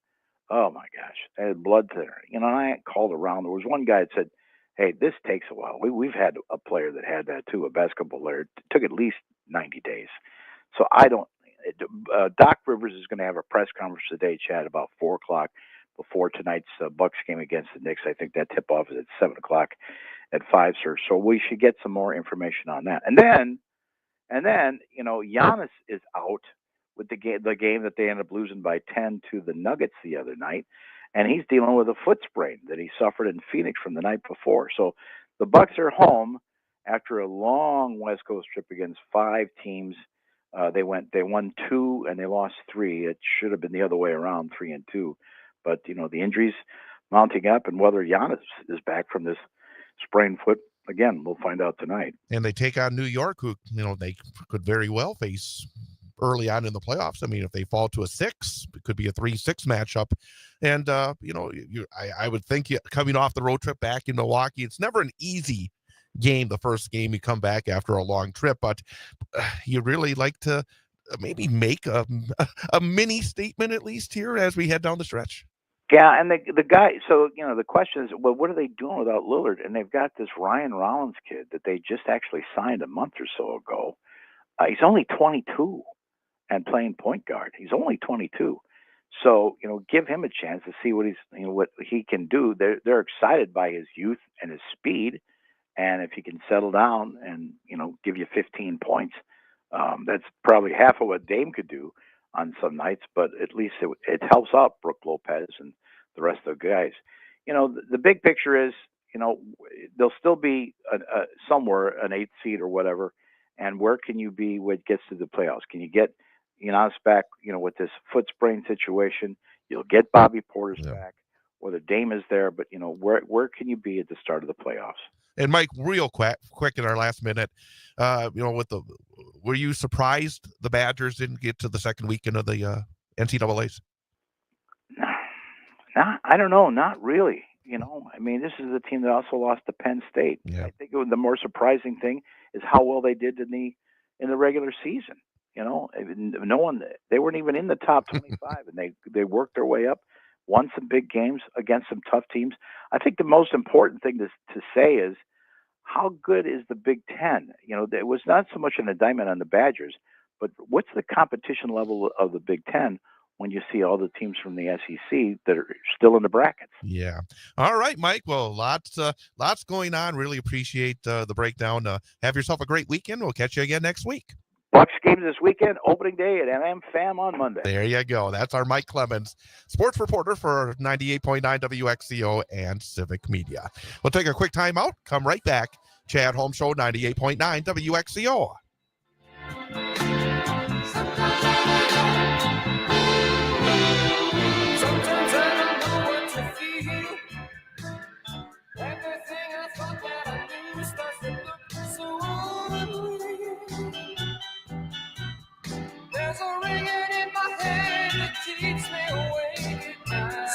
Oh, my gosh, I had blood thinner. And I called around. There was one guy that said, hey, this takes a while. We've had a player that had that too, a basketball player. It took at least 90 days. So Doc Rivers is going to have a press conference today, Chad, about 4 o'clock before tonight's Bucks game against the Knicks. I think that tip-off is at 7 o'clock at 5, sir. So we should get some more information on that. And then Giannis is out with the game that they ended up losing by 10 to the Nuggets the other night, and he's dealing with a foot sprain that he suffered in Phoenix from the night before. So the Bucks are home after a long West Coast trip against 5 teams. They won 2 and they lost 3. It should have been the other way around, 3 and 2. But the injuries mounting up, and whether Giannis is back from this sprained foot again, we'll find out tonight. And they take on New York, who they could very well face early on in the playoffs. I mean, if they fall to a 6, it could be a 3-6 matchup. And I would think coming off the road trip back in Milwaukee, it's never an easy game, the first game you come back after a long trip, but you really like to maybe make a mini statement at least here as we head down the stretch. Yeah, and the guy, so the question is, well, what are they doing without Lillard? And they've got this Ryan Rollins kid that they just actually signed a month or so ago. He's only 22 and playing point guard. He's only 22. So, give him a chance to see what what he can do. They're excited by his youth and his speed. And if he can settle down and, give you 15 points, that's probably half of what Dame could do on some nights, but at least it helps out Brook Lopez and the rest of the guys. The big picture is, they'll still be somewhere an 8th seed or whatever. And where can you be when it gets to the playoffs? Can you get Giannis back, with this foot sprain situation? You'll get Bobby Portis back, whether Dame is there, but, where can you be at the start of the playoffs? And Mike, real quick in our last minute, were you surprised the Badgers didn't get to the second weekend of the NCAAs? I don't know, not really. I mean, this is a team that also lost to Penn State. Yeah. I think the more surprising thing is how well they did in the regular season. No one, they weren't even in the top 25, and they worked their way up, won some big games against some tough teams. I think the most important thing to say is, how good is the Big Ten? It was not so much an indictment on the Badgers, but what's the competition level of the Big Ten when you see all the teams from the SEC that are still in the brackets? Yeah. All right, Mike. Well, lots going on. Really appreciate the breakdown. Have yourself a great weekend. We'll catch you again next week. Bucks games this weekend, opening day at MM Fam on Monday. There you go. That's our Mike Clemens, sports reporter for 98.9 WXCO and Civic Media. We'll take a quick time out. Come right back. Chad Holmes Show, 98.9 WXCO. Sometimes I don't know what to feel. Everything I thought that I knew starts to look so unreal. There's a ringing in my head that keeps me awake at night.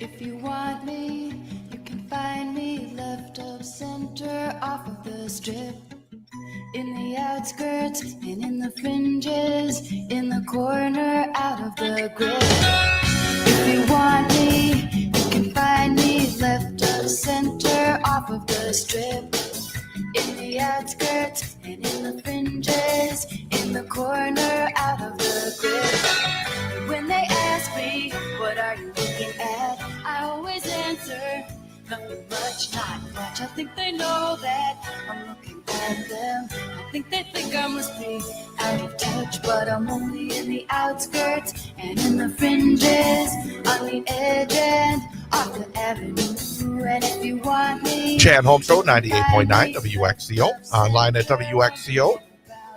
If you want me, you can find me left of center off of the strip. In the outskirts and in the fringes, in the corner out of the grip. If you want me, you can find me left of center off of the strip. In the outskirts and in the fringes, in the corner out of the grip. When they ask me, what are you looking at? I always answer, nothing much, not much. I think they know that I'm looking at them. I think they think I must be out of touch, but I'm only in the outskirts and in the fringes, on the edge and off the avenue. And if you want me, Chad Holmes Show, 98.9 WXCO, online at WXCO,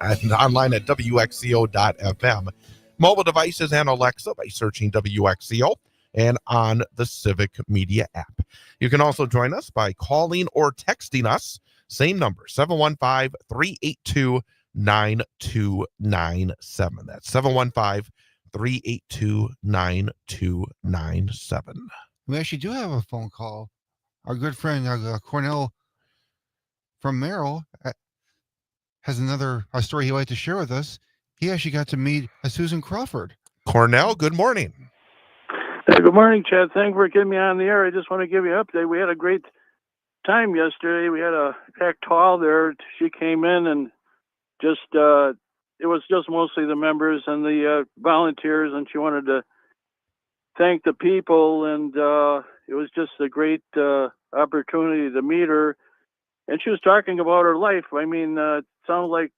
and online at WXCO.FM. Mobile devices and Alexa by searching WXCO, and on the Civic Media app. You can also join us by calling or texting us. Same number, 715-382-9297. That's 715-382-9297. We actually do have a phone call. Our good friend Cornell from Merrill has a story he'd like to share with us. He actually got to meet Susan Crawford. Cornell, good morning. Hey, good morning, Chad. Thanks for getting me on the air. I just want to give you an update. We had a great time yesterday. We had a packed hall there. She came in and just it was just mostly the members and the volunteers, and she wanted to thank the people, and it was just a great opportunity to meet her. And she was talking about her life. I mean, it sounds like,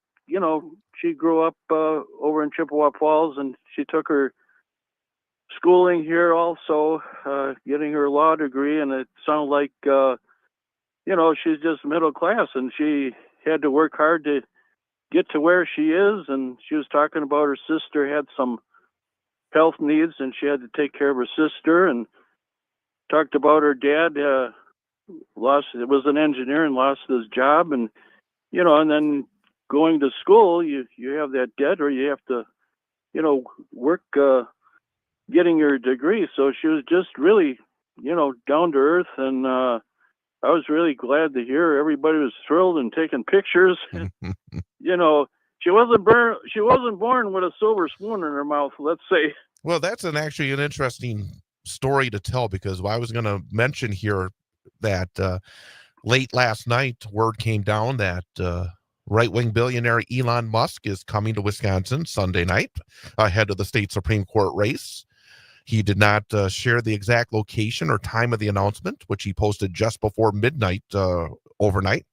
she grew up over in Chippewa Falls, and she took her schooling here also, getting her law degree, and it sounded like, she's just middle class, and she had to work hard to get to where she is. And she was talking about her sister had some health needs, and she had to take care of her sister, and talked about her dad was an engineer and lost his job, and and then going to school, you have that debt, or you have to work getting your degree. So she was just really down to earth, and I was really glad to hear everybody was thrilled and taking pictures. She wasn't born with a silver spoon in her mouth, let's say. Well, that's actually an interesting story to tell, because I was going to mention here that late last night, word came down that right-wing billionaire Elon Musk is coming to Wisconsin Sunday night ahead of the state Supreme Court race. He did not share the exact location or time of the announcement, which he posted just before midnight overnight.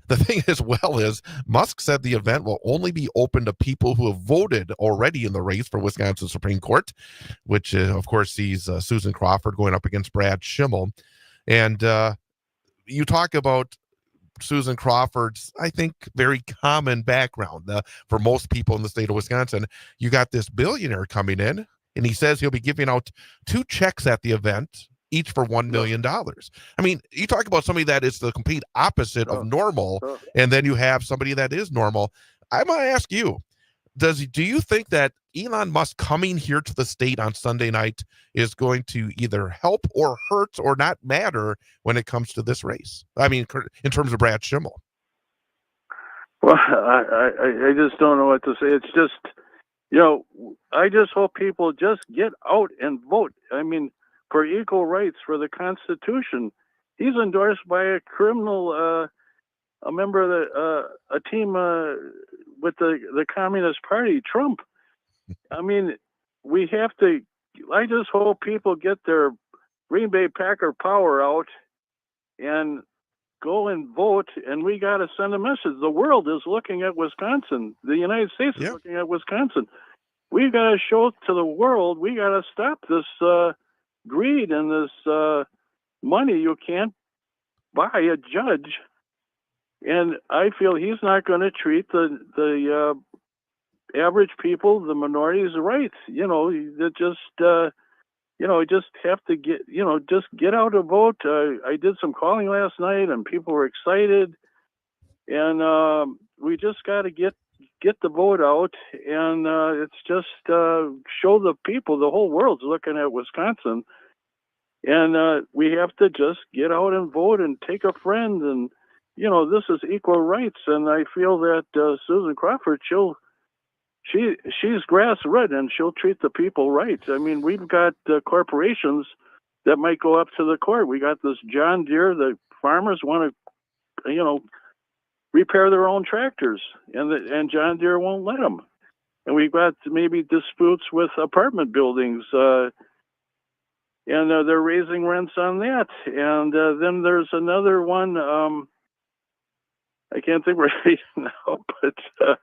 The thing as well is Musk said the event will only be open to people who have voted already in the race for Wisconsin Supreme Court, which of course sees Susan Crawford going up against Brad Schimmel. And you talk about Susan Crawford's, I think, very common background for most people in the state of Wisconsin. You got this billionaire coming in, and he says he'll be giving out 2 checks at the event, each for $1 million. I mean, you talk about somebody that is the complete opposite of normal, and then you have somebody that is normal. I'm going to ask you, do you think that Elon Musk coming here to the state on Sunday night is going to either help or hurt or not matter when it comes to this race? I mean, in terms of Brad Schimmel. Well, I just don't know what to say. It's just, I just hope people just get out and vote. I mean, for equal rights, for the Constitution. He's endorsed by a criminal, a member of a team with the Communist Party, Trump. I mean, we have to. I just hope people get their Green Bay Packer power out and go and vote. And we got to send a message. The world is looking at Wisconsin. The United States is looking at Wisconsin. We got to show to the world. We got to stop this greed and this money. You can't buy a judge. And I feel he's not going to treat the average people, the minorities, right. Just have to get, just get out and vote. I did some calling last night, and people were excited. And we just got to get the vote out, and it's just show the people, the whole world's looking at Wisconsin. And we have to just get out and vote and take a friend. And, this is equal rights. And I feel that Susan Crawford, she's grassroots and she'll treat the people right. I mean, we've got corporations that might go up to the court. We got this John Deere. The farmers want to, repair their own tractors, and John Deere won't let them. And we've got maybe disputes with apartment buildings, and they're raising rents on that. And then there's another one. I can't think right now, but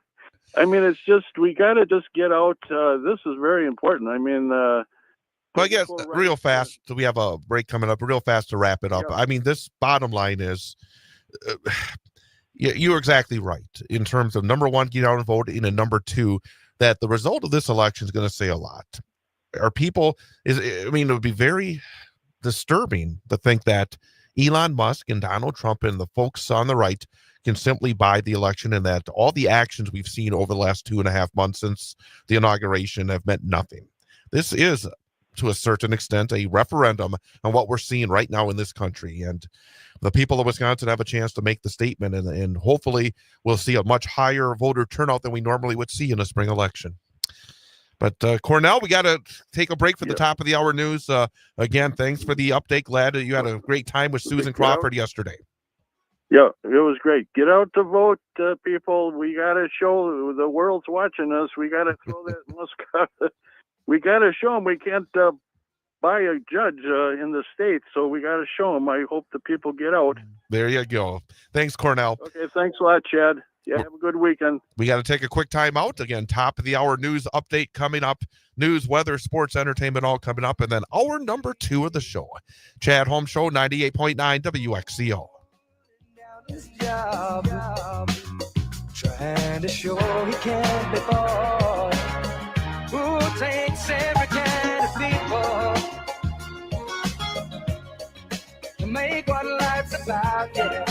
I mean, it's just we got to just get out. This is very important. I mean, Well, I guess real fast. So we have a break coming up. Real fast to wrap it up. Yeah. I mean, this bottom line is, you're exactly right in terms of number one, get out and vote, and number two, that the result of this election is going to say a lot. Are people I mean, it would be very disturbing to think that Elon Musk and Donald Trump and the folks on the right can simply buy the election, and that all the actions we've seen over the last 2.5 months since the inauguration have meant nothing. This is, to a certain extent, a referendum on what we're seeing right now in this country. And the people of Wisconsin have a chance to make the statement, and hopefully we'll see a much higher voter turnout than we normally would see in a spring election. But Cornell, we got to take a break for the top of the hour news. Again, thanks for the update. Glad that you had a great time with Susan Crawford yesterday. Yeah, it was great. Get out to vote, people. We got to show the world's watching us. We got to throw that Musk. We got to show them we can't buy a judge in the States, so we got to show them. I hope the people get out. There you go. Thanks, Cornell. Okay, thanks a lot, Chad. Yeah, have a good weekend. We got to take a quick time out. Again, top of the hour news update coming up. News, weather, sports, entertainment, all coming up. And then hour number 2 of the show. Chad Holmes Show, 98.9 WXCO. His job, trying to show he can't be bought. Who takes every kind of people to make what life's about? Yeah.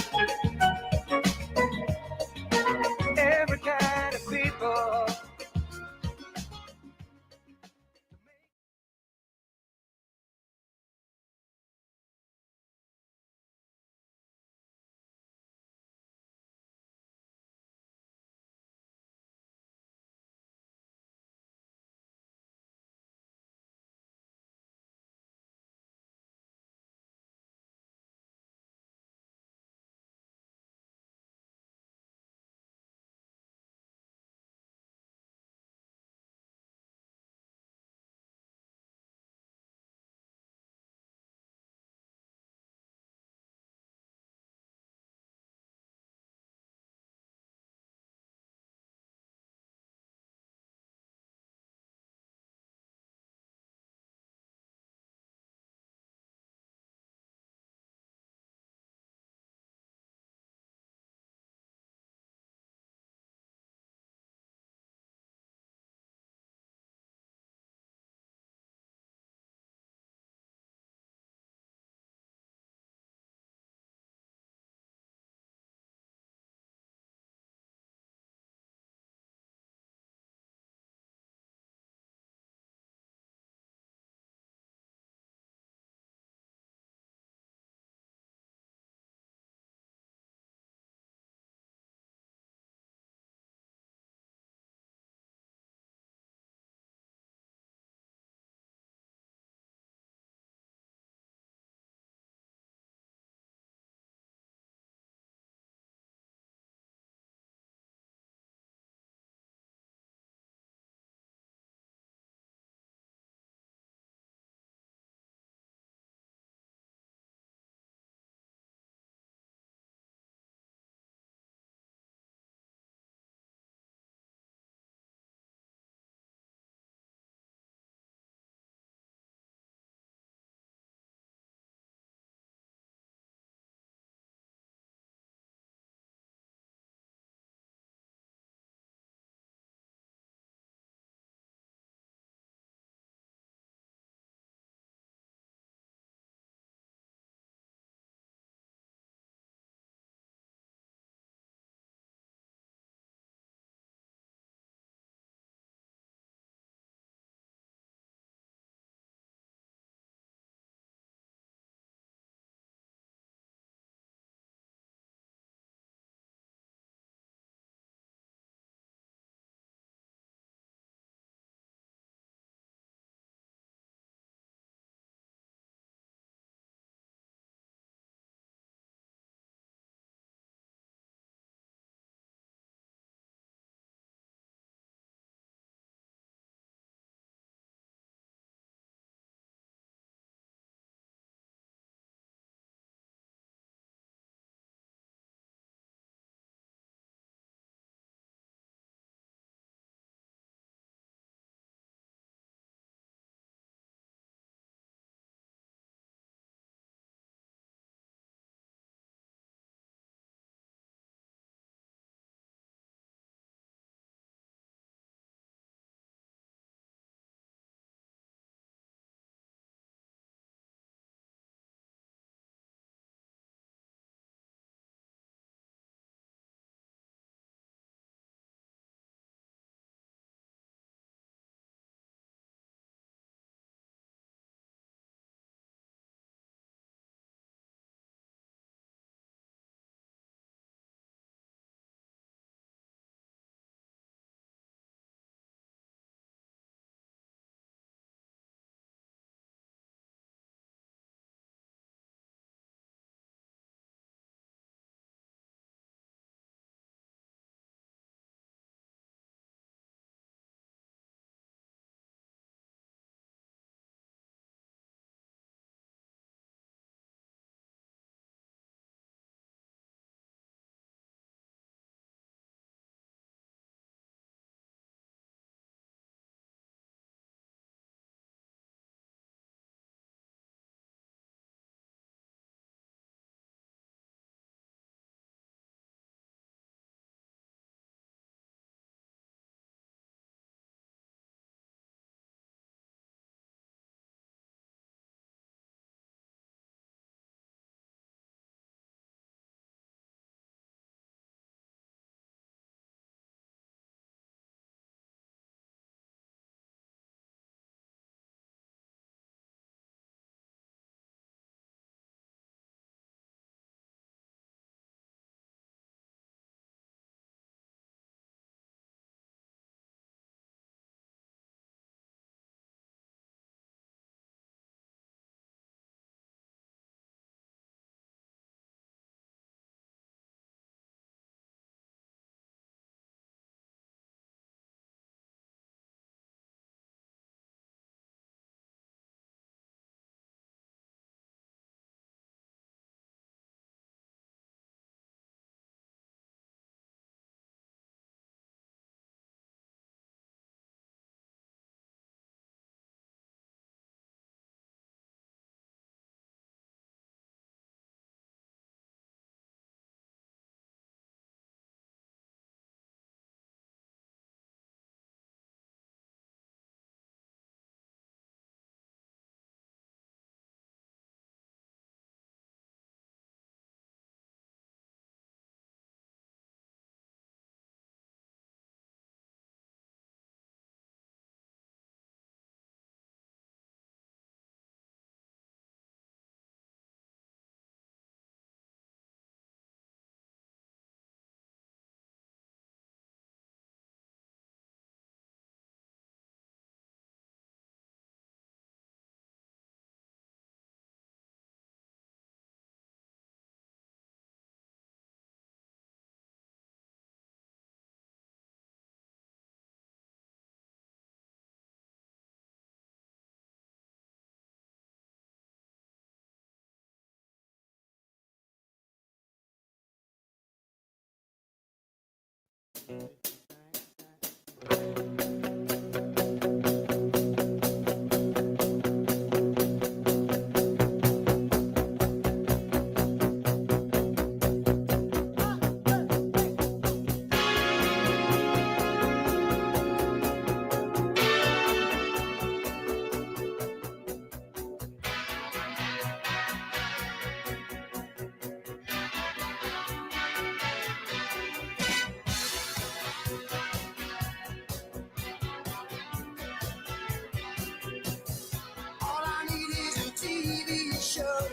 All I need is a TV show,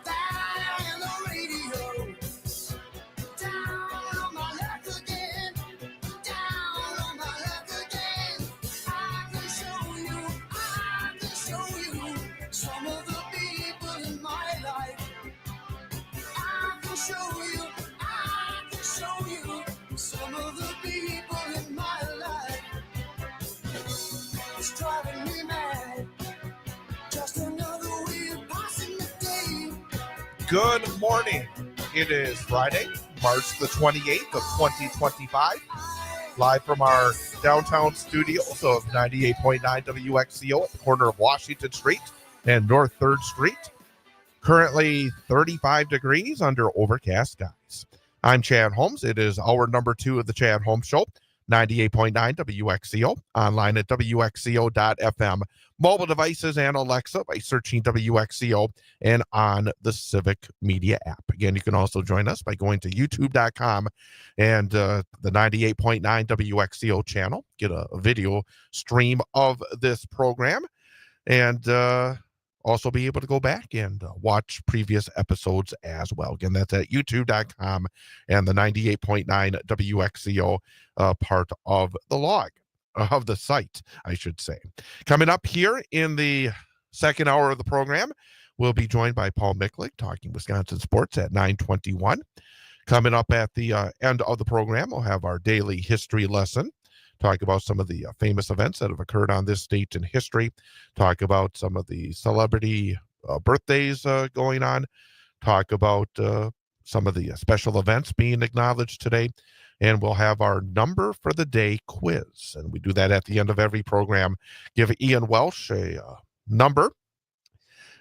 that and the radio. Down on my luck again, down on my luck again. I can show you some of the people in my life. I can show you some of the people in my life. It's driving me mad. Just another way of passing the day. Good morning. It is Friday, March the 28th of 2025. Live from our downtown studios of 98.9 WXCO at the corner of Washington Street and North 3rd Street. Currently 35 degrees under overcast skies. I'm Chad Holmes. It is hour number 2 of the Chad Holmes Show, 98.9 WXCO, online at WXCO.FM, mobile devices and Alexa by searching WXCO, and on the Civic Media app. Again, you can also join us by going to YouTube.com and the 98.9 WXCO channel. Get a video stream of this program, and also be able to go back and watch previous episodes as well. Again, that's at youtube.com and the 98.9 WXCO part of the log, of the site, I should say. Coming up here in the second hour of the program, we'll be joined by Paul Michlig, talking Wisconsin sports at 9:21. Coming up at the end of the program, we'll have our daily history lesson. Talk about some of the famous events that have occurred on this date in history. Talk about some of the celebrity birthdays going on. Talk about some of the special events being acknowledged today. And we'll have our number for the day quiz. And we do that at the end of every program. Give Ian Welsh a number.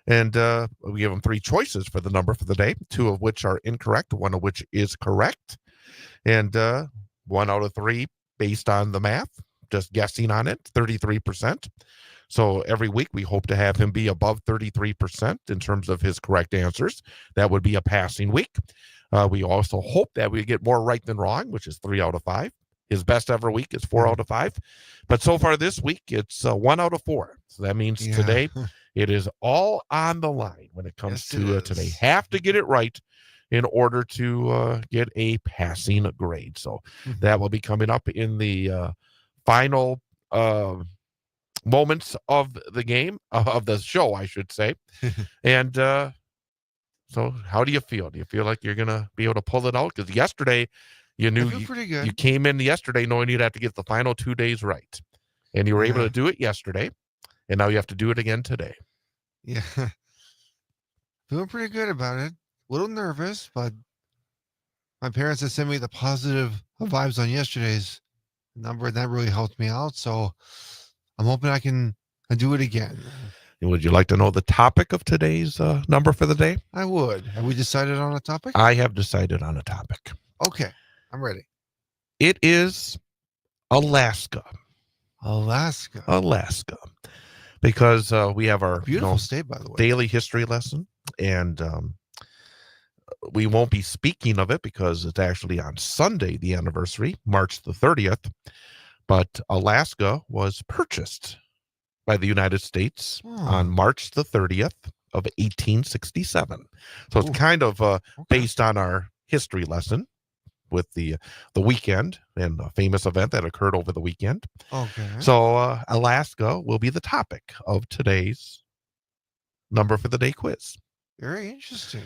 And we give him 3 choices for the number for the day, 2 of which are incorrect, 1 of which is correct. And 1 out of 3 based on the math, just guessing on it, 33%. So every week we hope to have him be above 33% in terms of his correct answers. That would be a passing week. We also hope that we get more right than wrong, which is 3 out of 5. His best ever week is 4 out of 5. But so far this week, it's 1 out of 4. So that means today it is all on the line when it comes to today. Have to get it right in order to get a passing grade. So that will be coming up in the final moments of the game, of the show, I should say. And so how do you feel? Do you feel like you're going to be able to pull it out? Because yesterday, you knew pretty good. You came in yesterday knowing you'd have to get the final 2 days right. And you were able to do it yesterday. And now you have to do it again today. Yeah. Feeling pretty good about it. A little nervous, but my parents had sent me the positive vibes on yesterday's number, and that really helped me out. So I'm hoping I can do it again. And would you like to know the topic of today's number for the day? I would. Have we decided on a topic? I have decided on a topic. Okay, I'm ready. It is Alaska. Alaska. Because we have our Beautiful state, by the way. daily history lesson, and we won't be speaking of it because it's actually on Sunday, the anniversary, March the 30th. But Alaska was purchased by the United States on March the 30th of 1867. So it's kind of based on our history lesson with the weekend and the famous event that occurred over the weekend. Okay. So Alaska will be the topic of today's number for the day quiz. Very interesting.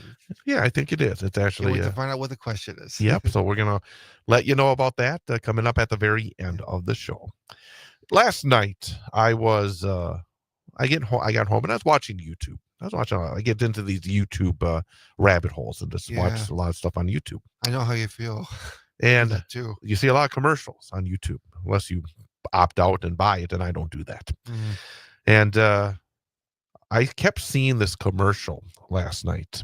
Yeah, I think it is. It's actually Can't wait to find out what the question is. Yep. So we're gonna let you know about that coming up at the very end of the show. Last night I was I got home and I was watching YouTube. I get into these YouTube rabbit holes and just watch a lot of stuff on YouTube. I know how you feel. And that too. you see a lot of commercials on YouTube, unless you opt out and buy it, and I don't do that. Mhm. And I kept seeing this commercial last night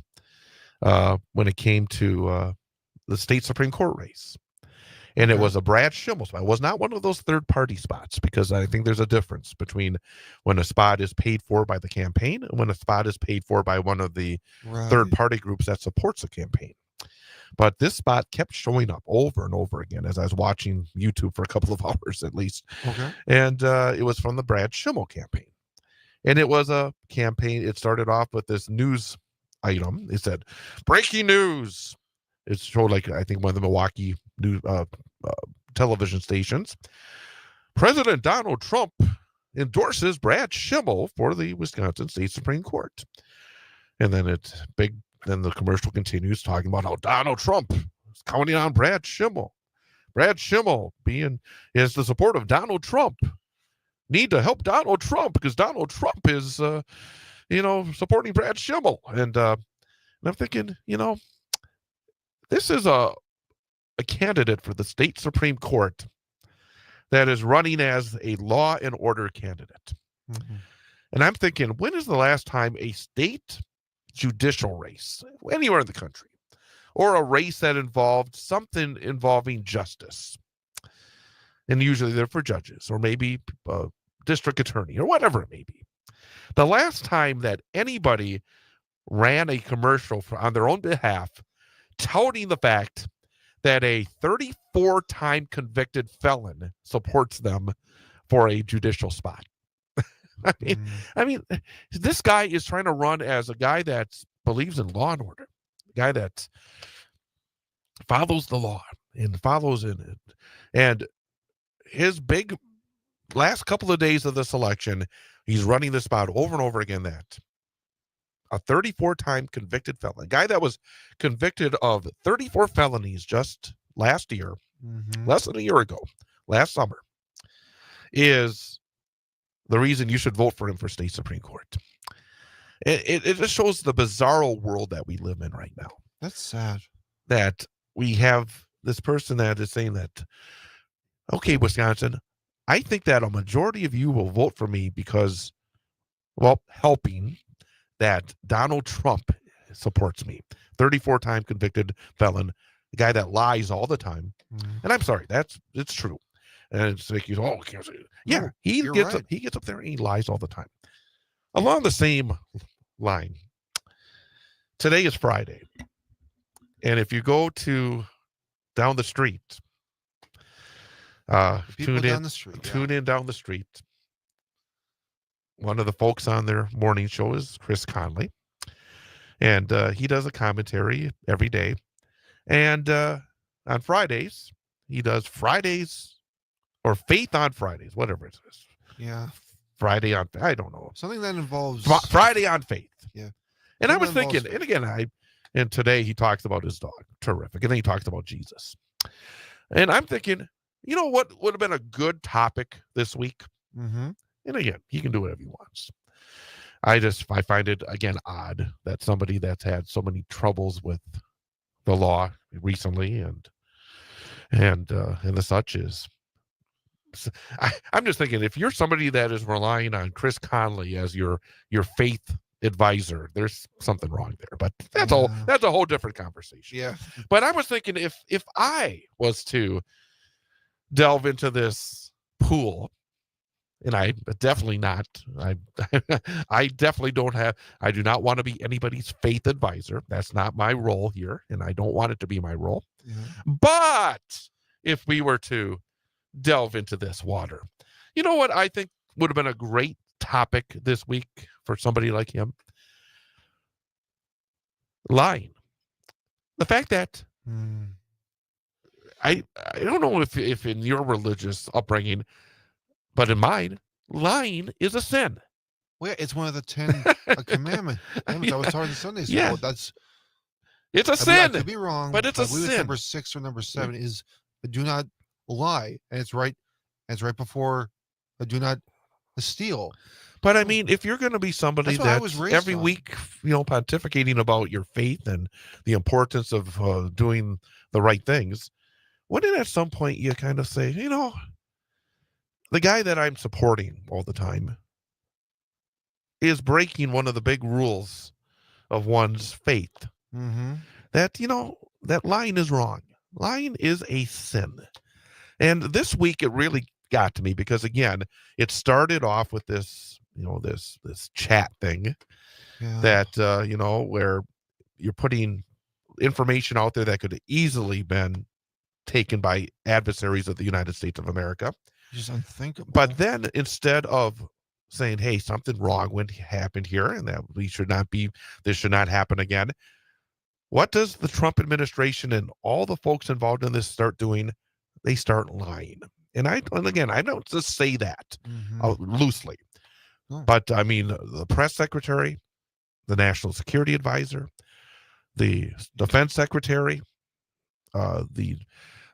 when it came to the state Supreme Court race. And it was a Brad Schimmel spot. It was not one of those third-party spots, because I think there's a difference between when a spot is paid for by the campaign and when a spot is paid for by one of the third-party groups that supports the campaign. But this spot kept showing up over and over again as I was watching YouTube for a couple of hours at least. Okay. And it was from the Brad Schimmel campaign. And it was a campaign. It started off with this news item. It said, breaking news. It showed, like, I think one of the Milwaukee news television stations. President Donald Trump endorses Brad Schimmel for the Wisconsin State Supreme Court. And then then the commercial continues talking about how Donald Trump is counting on Brad Schimmel. Brad Schimmel is the support of Donald Trump. Need to help Donald Trump because Donald Trump is, supporting Brad Schimmel. And I'm thinking, this is a candidate for the state Supreme Court that is running as a law and order candidate. Mm-hmm. And I'm thinking, when is the last time a state judicial race, anywhere in the country, or a race that involved something involving justice, and usually they're for judges or maybe district attorney or whatever it may be, the last time that anybody ran a commercial on their own behalf touting the fact that a 34-time convicted felon supports them for a judicial spot. I mean, this guy is trying to run as a guy that believes in law and order, a guy that follows the law and follows in it. And his big last couple of days of this election, he's running this spot over and over again, that a 34-time convicted felon, a guy that was convicted of 34 felonies just last year, less than a year ago, last summer, is the reason you should vote for him for state Supreme Court. It just shows the bizarro world that we live in right now. That's sad. That we have this person that is saying that, okay, Wisconsin, I think that a majority of you will vote for me because, well, helping that Donald Trump supports me. 34-time convicted felon, a guy that lies all the time. And I'm sorry, it's true. And it's like, oh, yeah, he gets up there and he lies all the time. Along the same line, today is Friday. And if you go down the street, tune in down the street. One of the folks on their morning show is Chris Conley. And he does a commentary every day. And on Fridays, he does Fridays or Faith on Fridays, whatever it is. Yeah. Friday on, I don't know. Something that involves Friday on Faith. Yeah. And I was thinking, and again, and today he talks about his dog. Terrific. And then he talks about Jesus. And I'm thinking, you know what would have been a good topic this week? Mm-hmm. And again, he can do whatever he wants. I find it, again, odd that somebody that's had so many troubles with the law recently and the such is. I'm just thinking, if you're somebody that is relying on Chris Conley as your faith advisor, there's something wrong there. But that's a whole different conversation. Yeah. But I was thinking, if I was to delve into this pool, and I definitely not, I definitely I do not want to be anybody's faith advisor. That's not my role here, and I don't want it to be my role. Yeah. But if we were to delve into this water, you know what I think would have been a great topic this week for somebody like him? Lying. The fact that I don't know if in your religious upbringing, but in mine, lying is a sin. Well, it's one of the 10 commandments. I was taught in Sunday school. Yeah. It's a sin. I could be wrong, but it's a sin. It's number 6 or number 7 is do not lie, and it's right before do not steal. But I mean, if you're going to be somebody that's every week, pontificating about your faith and the importance of doing the right things, wouldn't at some point you kind of say, the guy that I'm supporting all the time is breaking one of the big rules of one's faith. Mm-hmm. That, that lying is wrong. Lying is a sin. And this week it really got to me because, again, it started off with this, this chat thing Yeah. that, where you're putting information out there that could easily been taken by adversaries of the United States of America. Just unthinkable. But then instead of saying, hey, something wrong went happened here and that this should not happen again, what does the Trump administration and all the folks involved in this start doing? They start lying. And again, I don't just say that loosely, No. but I mean, the press secretary, the national security advisor, the defense secretary, the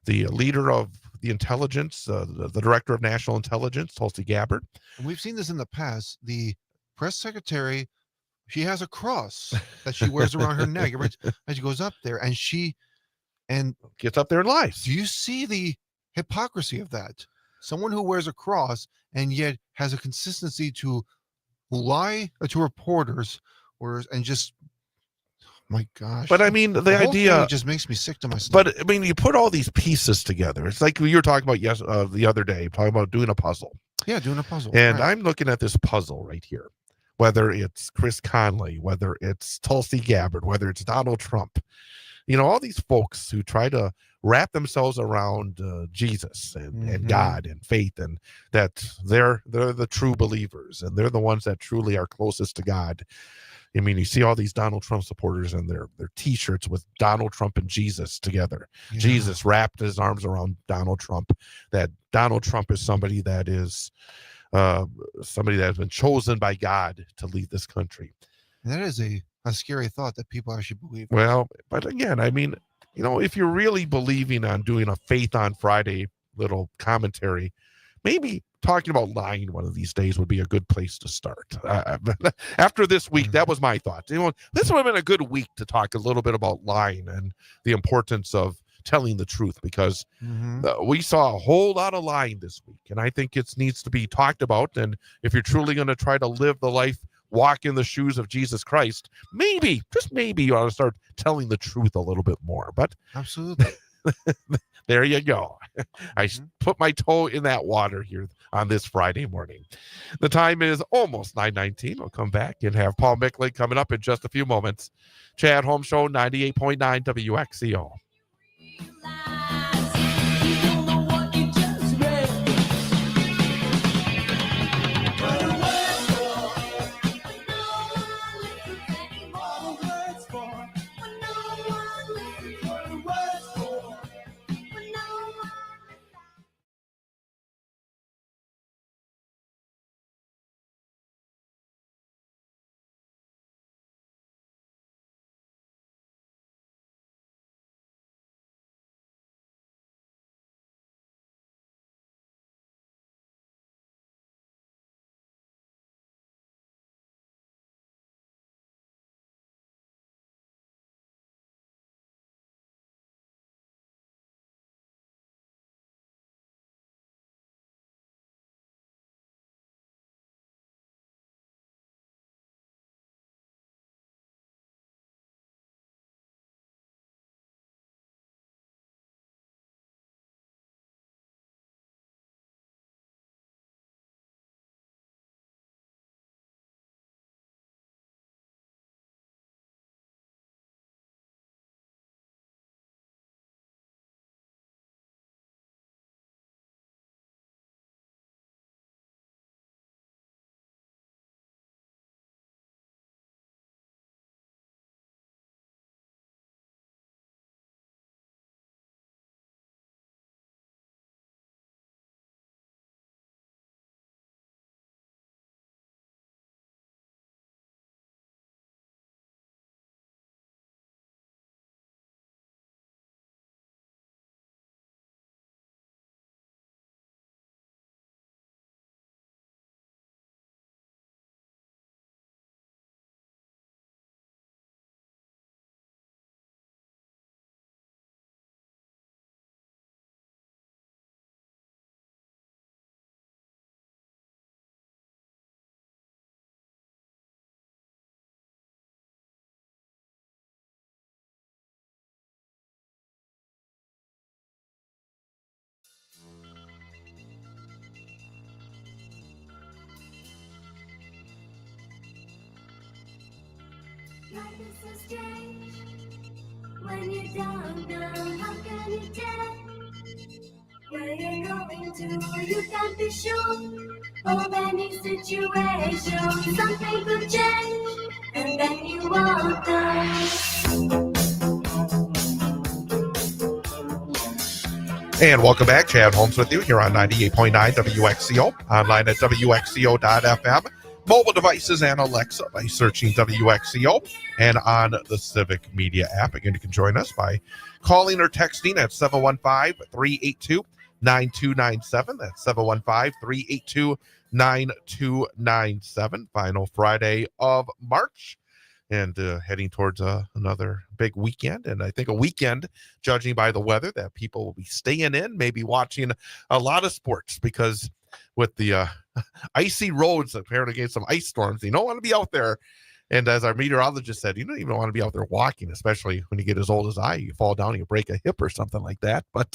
leader of the intelligence, the director of national intelligence, Tulsi Gabbard. And we've seen this in the past. The press secretary, she has a cross that she wears around her neck as she goes up there, and Gets up there and lies. do you see the hypocrisy of that? Someone who wears a cross and yet has a consistency to lie to reporters, and just, my gosh. But I mean, the whole idea thing just makes me sick to my stomach. But I mean, you put all these pieces together. It's like you were talking about the other day, talking about doing a puzzle. Yeah, doing a puzzle. And right. I'm looking at this puzzle right here. Whether it's Chris Conley, whether it's Tulsi Gabbard, whether it's Donald Trump, all these folks who try to wrap themselves around Jesus and God and faith, and that they're the true believers and they're the ones that truly are closest to God. I mean, you see all these Donald Trump supporters and their T-shirts with Donald Trump and Jesus together. Yeah. Jesus wrapped his arms around Donald Trump. That Donald Trump is somebody that has been chosen by God to lead this country. And that is a scary thought that people actually believe. Well, but again, I mean, if you're really believing on doing a Faith on Friday little commentary, maybe talking about lying one of these days would be a good place to start. After this week, that was my thought. This would have been a good week to talk a little bit about lying and the importance of telling the truth, because we saw a whole lot of lying this week, and I think it needs to be talked about. And if you're truly going to try to live the life, walk in the shoes of Jesus Christ, maybe, just maybe, you ought to start telling the truth a little bit more. But absolutely. There you go. I put my toe in that water here on this Friday morning. The time is almost 9:19. We'll come back and have Paul Michlig coming up in just a few moments. Chad Holmes Show, 98.9 WXCO. Life is so strange when you don't know how can you tell where you're going to. You can't be sure of any situation. Something could change and then you won't know. And welcome back. Chad Holmes with you here on 98.9 WXCO, online at WXCO.FM, mobile devices and Alexa by searching WXCO, and on the Civic Media app. Again, you can join us by calling or texting at 715-382-9297. That's 715-382-9297. Final Friday of March. And heading towards another big weekend. And I think a weekend, judging by the weather, that people will be staying in, maybe watching a lot of sports, because with the icy roads, apparently getting some ice storms, you don't want to be out there. And as our meteorologist said, you don't even want to be out there walking, especially when you get as old as I. You fall down, you break a hip or something like that. But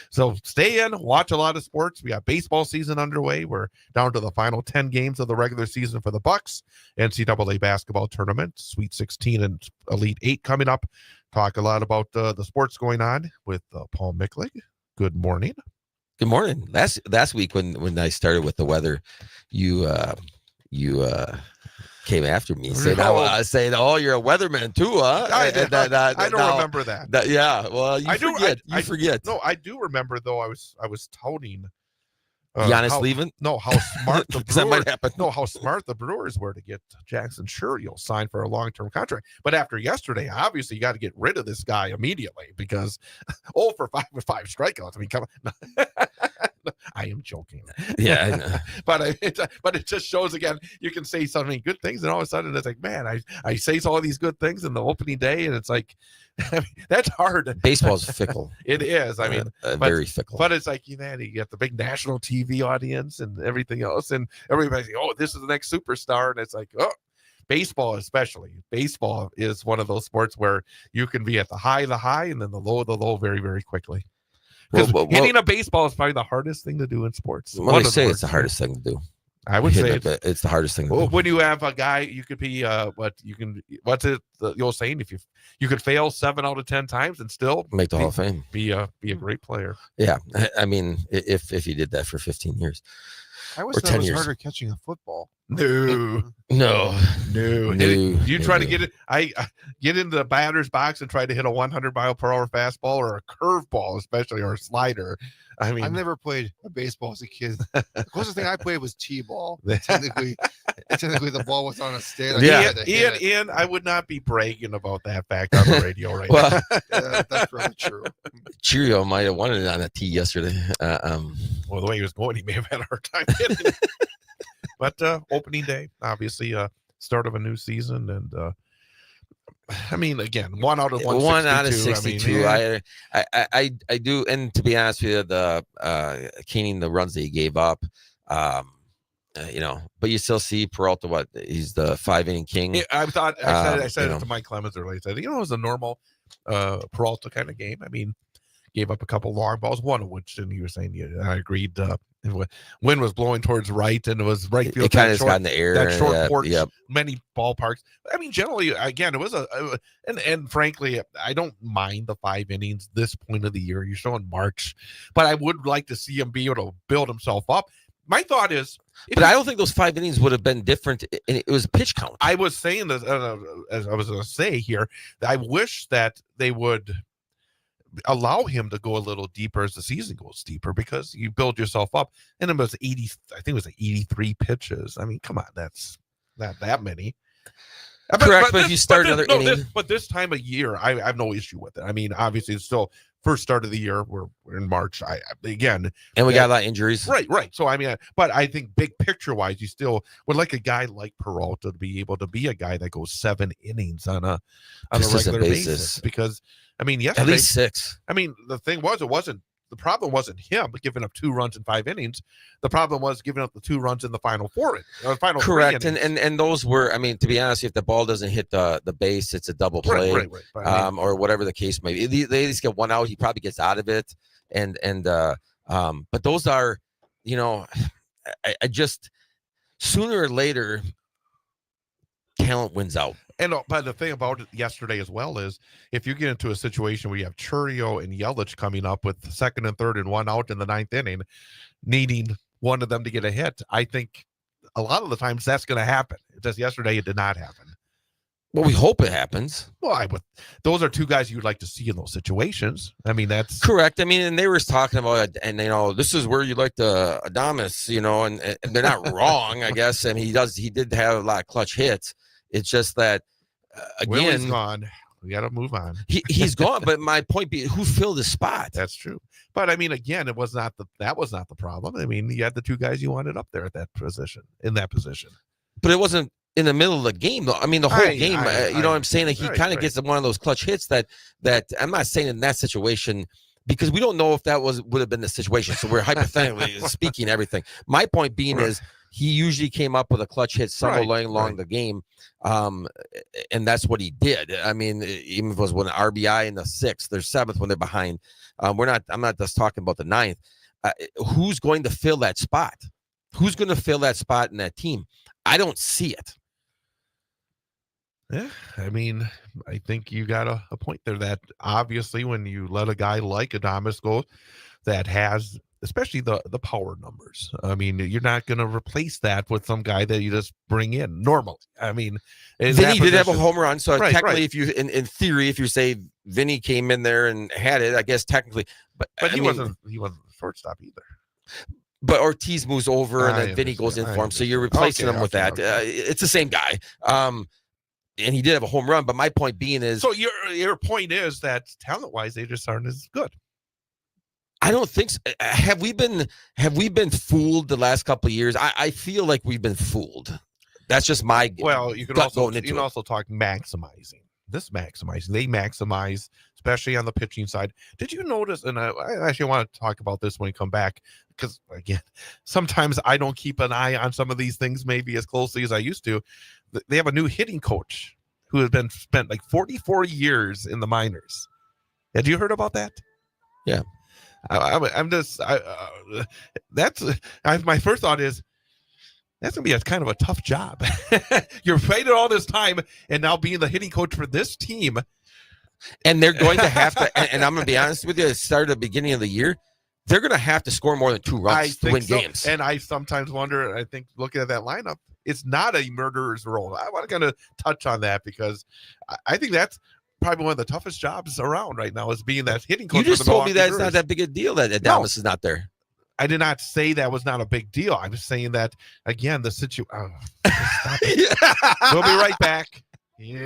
so stay in, watch a lot of sports. We got baseball season underway. We're down to the final 10 games of the regular season for the Bucks. NCAA basketball tournament, Sweet 16 and Elite 8 coming up. Talk a lot about the sports going on with Paul Michlig. Good morning. Good morning. Last week when I started with the weather, you came after me saying, "Oh, you're a weatherman too, huh?" I don't remember that. Yeah, well, you forget. No, I do remember though. I was touting Giannis leaving. No, how smart the that might happen. No, how smart the Brewers were to get Jackson Churchill signed for a long-term contract. But after yesterday, obviously you got to get rid of this guy immediately, because 0 for 5 with 5 strikeouts. I mean, come on. I am joking. Yeah, I know. but it just shows, again, you can say so many good things, and all of a sudden it's like, man, I say all these good things in the opening day, and it's like, I mean, that's hard. Baseball's fickle. It is. I mean, very fickle. But it's like, you get the big national TV audience and everything else, and everybody's like, oh, this is the next superstar, and it's like, oh. Baseball, especially. Baseball is one of those sports where you can be at the high, and then the low very, very quickly. Because hitting a baseball is probably the hardest thing to do in sports. Well, they say it's the hardest thing to do. I would say it's the hardest thing to do. When you have a guy, you could be what's the old saying? If you could fail 7 out of 10 times and still make the Hall of Fame, be a great player. Yeah, I mean, if you did that for 15 years. I always thought it was harder catching a football. No. You try to get it. I get into the batter's box and try to hit a 100-mile-per-hour fastball or a curveball, especially, or a slider. I mean, I never played a baseball as a kid. The closest thing I played was t-ball. Technically, the ball was on a stick. Ian, I would not be bragging about that fact on the radio right now. Yeah, that's really true. Cheerio might have wanted it on a tee yesterday. Well, the way he was going, he may have had a hard time hitting it. But opening day, obviously, start of a new season, and I mean, again, 1 out of 162. 1 out of 62. I mean, I do, and to be honest with you, the Keening, the runs that he gave up, but you still see Peralta. What, he's the 5-inning king. Yeah, I said it to Mike Clemens earlier. I said, it was a normal Peralta kind of game. I mean, gave up a couple long balls, one of which, and he was saying, I agreed. Wind was blowing towards right, and it was right field. It kind of got in the air. That short porch, many ballparks. I mean, generally, again, it was and frankly, I don't mind the 5 innings this point of the year. You're still in March, but I would like to see him be able to build himself up. My thought is, but I don't think those 5 innings would have been different. It was pitch count. I was saying this, as I was going to say here, I wish that they would allow him to go a little deeper as the season goes deeper, because you build yourself up. And it was 80, I think it was 83 pitches. I mean, come on, that's not that many. Correct, but if you start another inning. But this time of year, I have no issue with it. I mean, obviously, it's still first start of the year. We're in March. And we got a lot of injuries. Right. So, I mean, but I think big picture-wise, you still would like a guy like Peralta to be able to be a guy that goes 7 innings on a regular basis. Because, I mean, yesterday, at least 6. I mean, the thing was, the problem wasn't him giving up 2 runs in 5 innings. The problem was giving up the 2 runs in the final 4 innings. Correct. And those were, I mean, to be honest, if the ball doesn't hit the base, it's a double play. Right. Or whatever the case may be. They at least get 1 out. He probably gets out of it. But those are, I just, sooner or later, talent wins out. And but the thing about it yesterday as well is if you get into a situation where you have Churio and Yelich coming up with second and third and one out in the ninth inning, needing one of them to get a hit, I think a lot of the times that's going to happen. Just yesterday, it did not happen. Well, we hope it happens. Well, those are two guys you'd like to see in those situations. I mean, that's correct. I mean, and they were talking about it, and this is where you like the Adames, and they're not wrong, I guess. I mean, he did have a lot of clutch hits. It's just that Willie's again, gone. We got to move on. He's gone. But my point being, who filled his spot? That's true. But I mean, again, that was not the problem. I mean, you had the two guys you wanted up there at that position, But it wasn't in the middle of the game, though. I mean, the whole game. You know what I'm saying? Like, he kind of gets one of those clutch hits that I'm not saying in that situation, because we don't know if that would have been the situation. So we're hypothetically speaking everything. My point being is he usually came up with a clutch hit somewhere along the game, and that's what he did. I mean, even if it was an RBI in the sixth or seventh when they're behind. I'm not just talking about the ninth. Who's going to fill that spot? Who's going to fill that spot in that team? I don't see it. Yeah, I mean, I think you got a point there that obviously when you let a guy like Adames go that has especially the power numbers, I mean, you're not going to replace that with some guy that you just bring in normally. I mean, Vinny did have a home run, so technically if you in theory, if you say Vinny came in there and had it, I guess technically, but he wasn't the shortstop either. But Ortiz moves over and then Vinny goes in for him, so you're replacing him with that. It's the same guy. And he did have a home run, but my point being is, so your point is that talent-wise, they just aren't as good. I don't think so. Have we been fooled the last couple of years? I feel like we've been fooled. That's just my you can also talk maximizing. They maximize, especially on the pitching side. Did you notice? And I actually want to talk about this when we come back, because again, sometimes I don't keep an eye on some of these things maybe as closely as I used to. They have a new hitting coach who has been spent like 44 years in the minors. Had you heard about that? Yeah. My first thought is that's gonna be a kind of a tough job. You're waiting all this time and now being the hitting coach for this team, and they're going to have to. And I'm gonna be honest with you, it started at the beginning of the year. They're going to have to score more than 2 runs to win games. And I sometimes wonder, I think looking at that lineup, it's not a murderer's row. I want to kind of touch on that because I think that's probably one of the toughest jobs around right now is being that hitting coach. You just told me that it's not that big a deal that Adames is not there. I did not say that was not a big deal. I'm just saying that, again, the situation. We'll be right back. Yeah.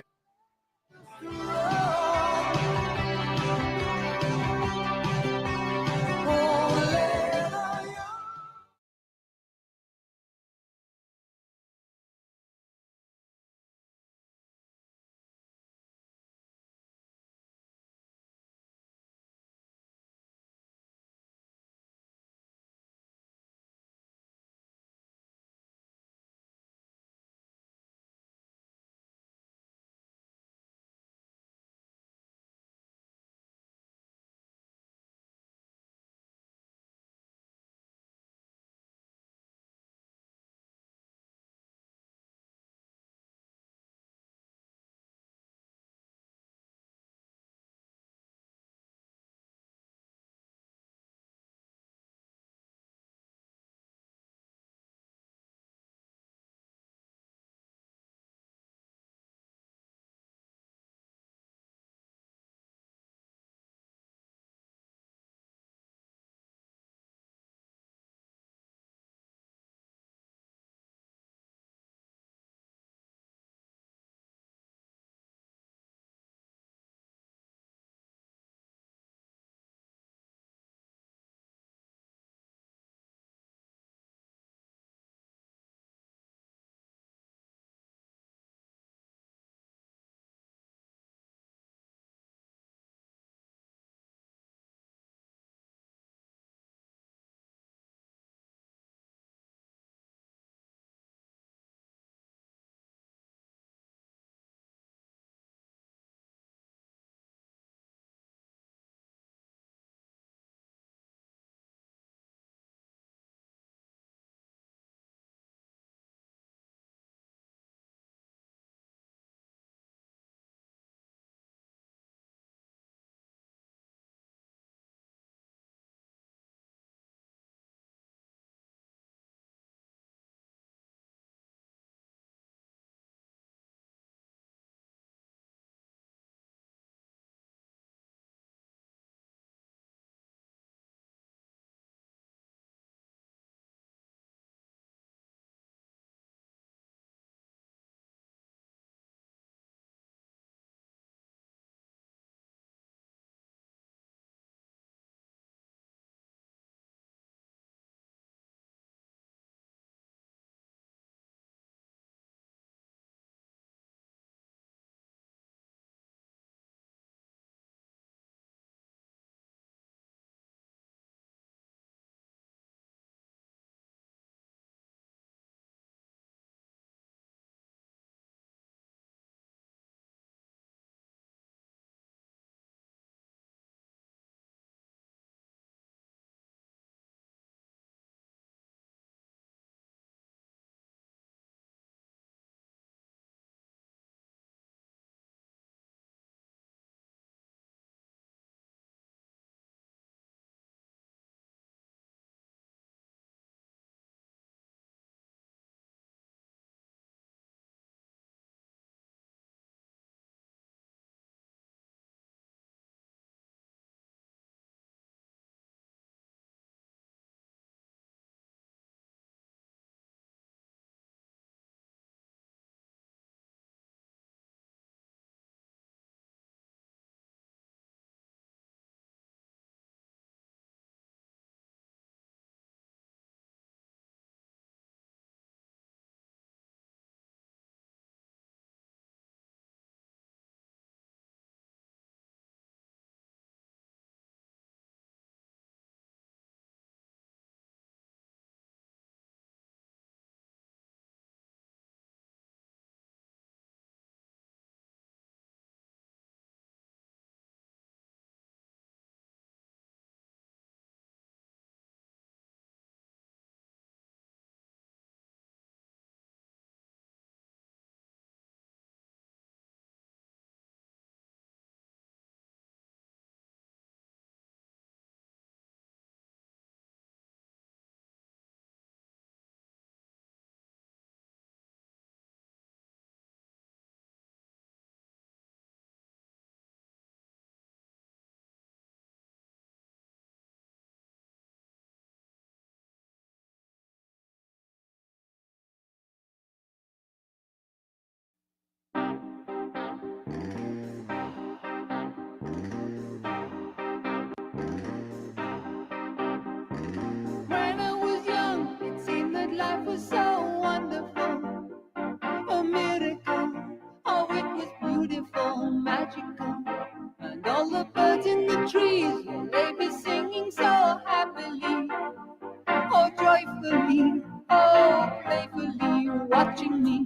thoughtfully, oh, playfully watching me.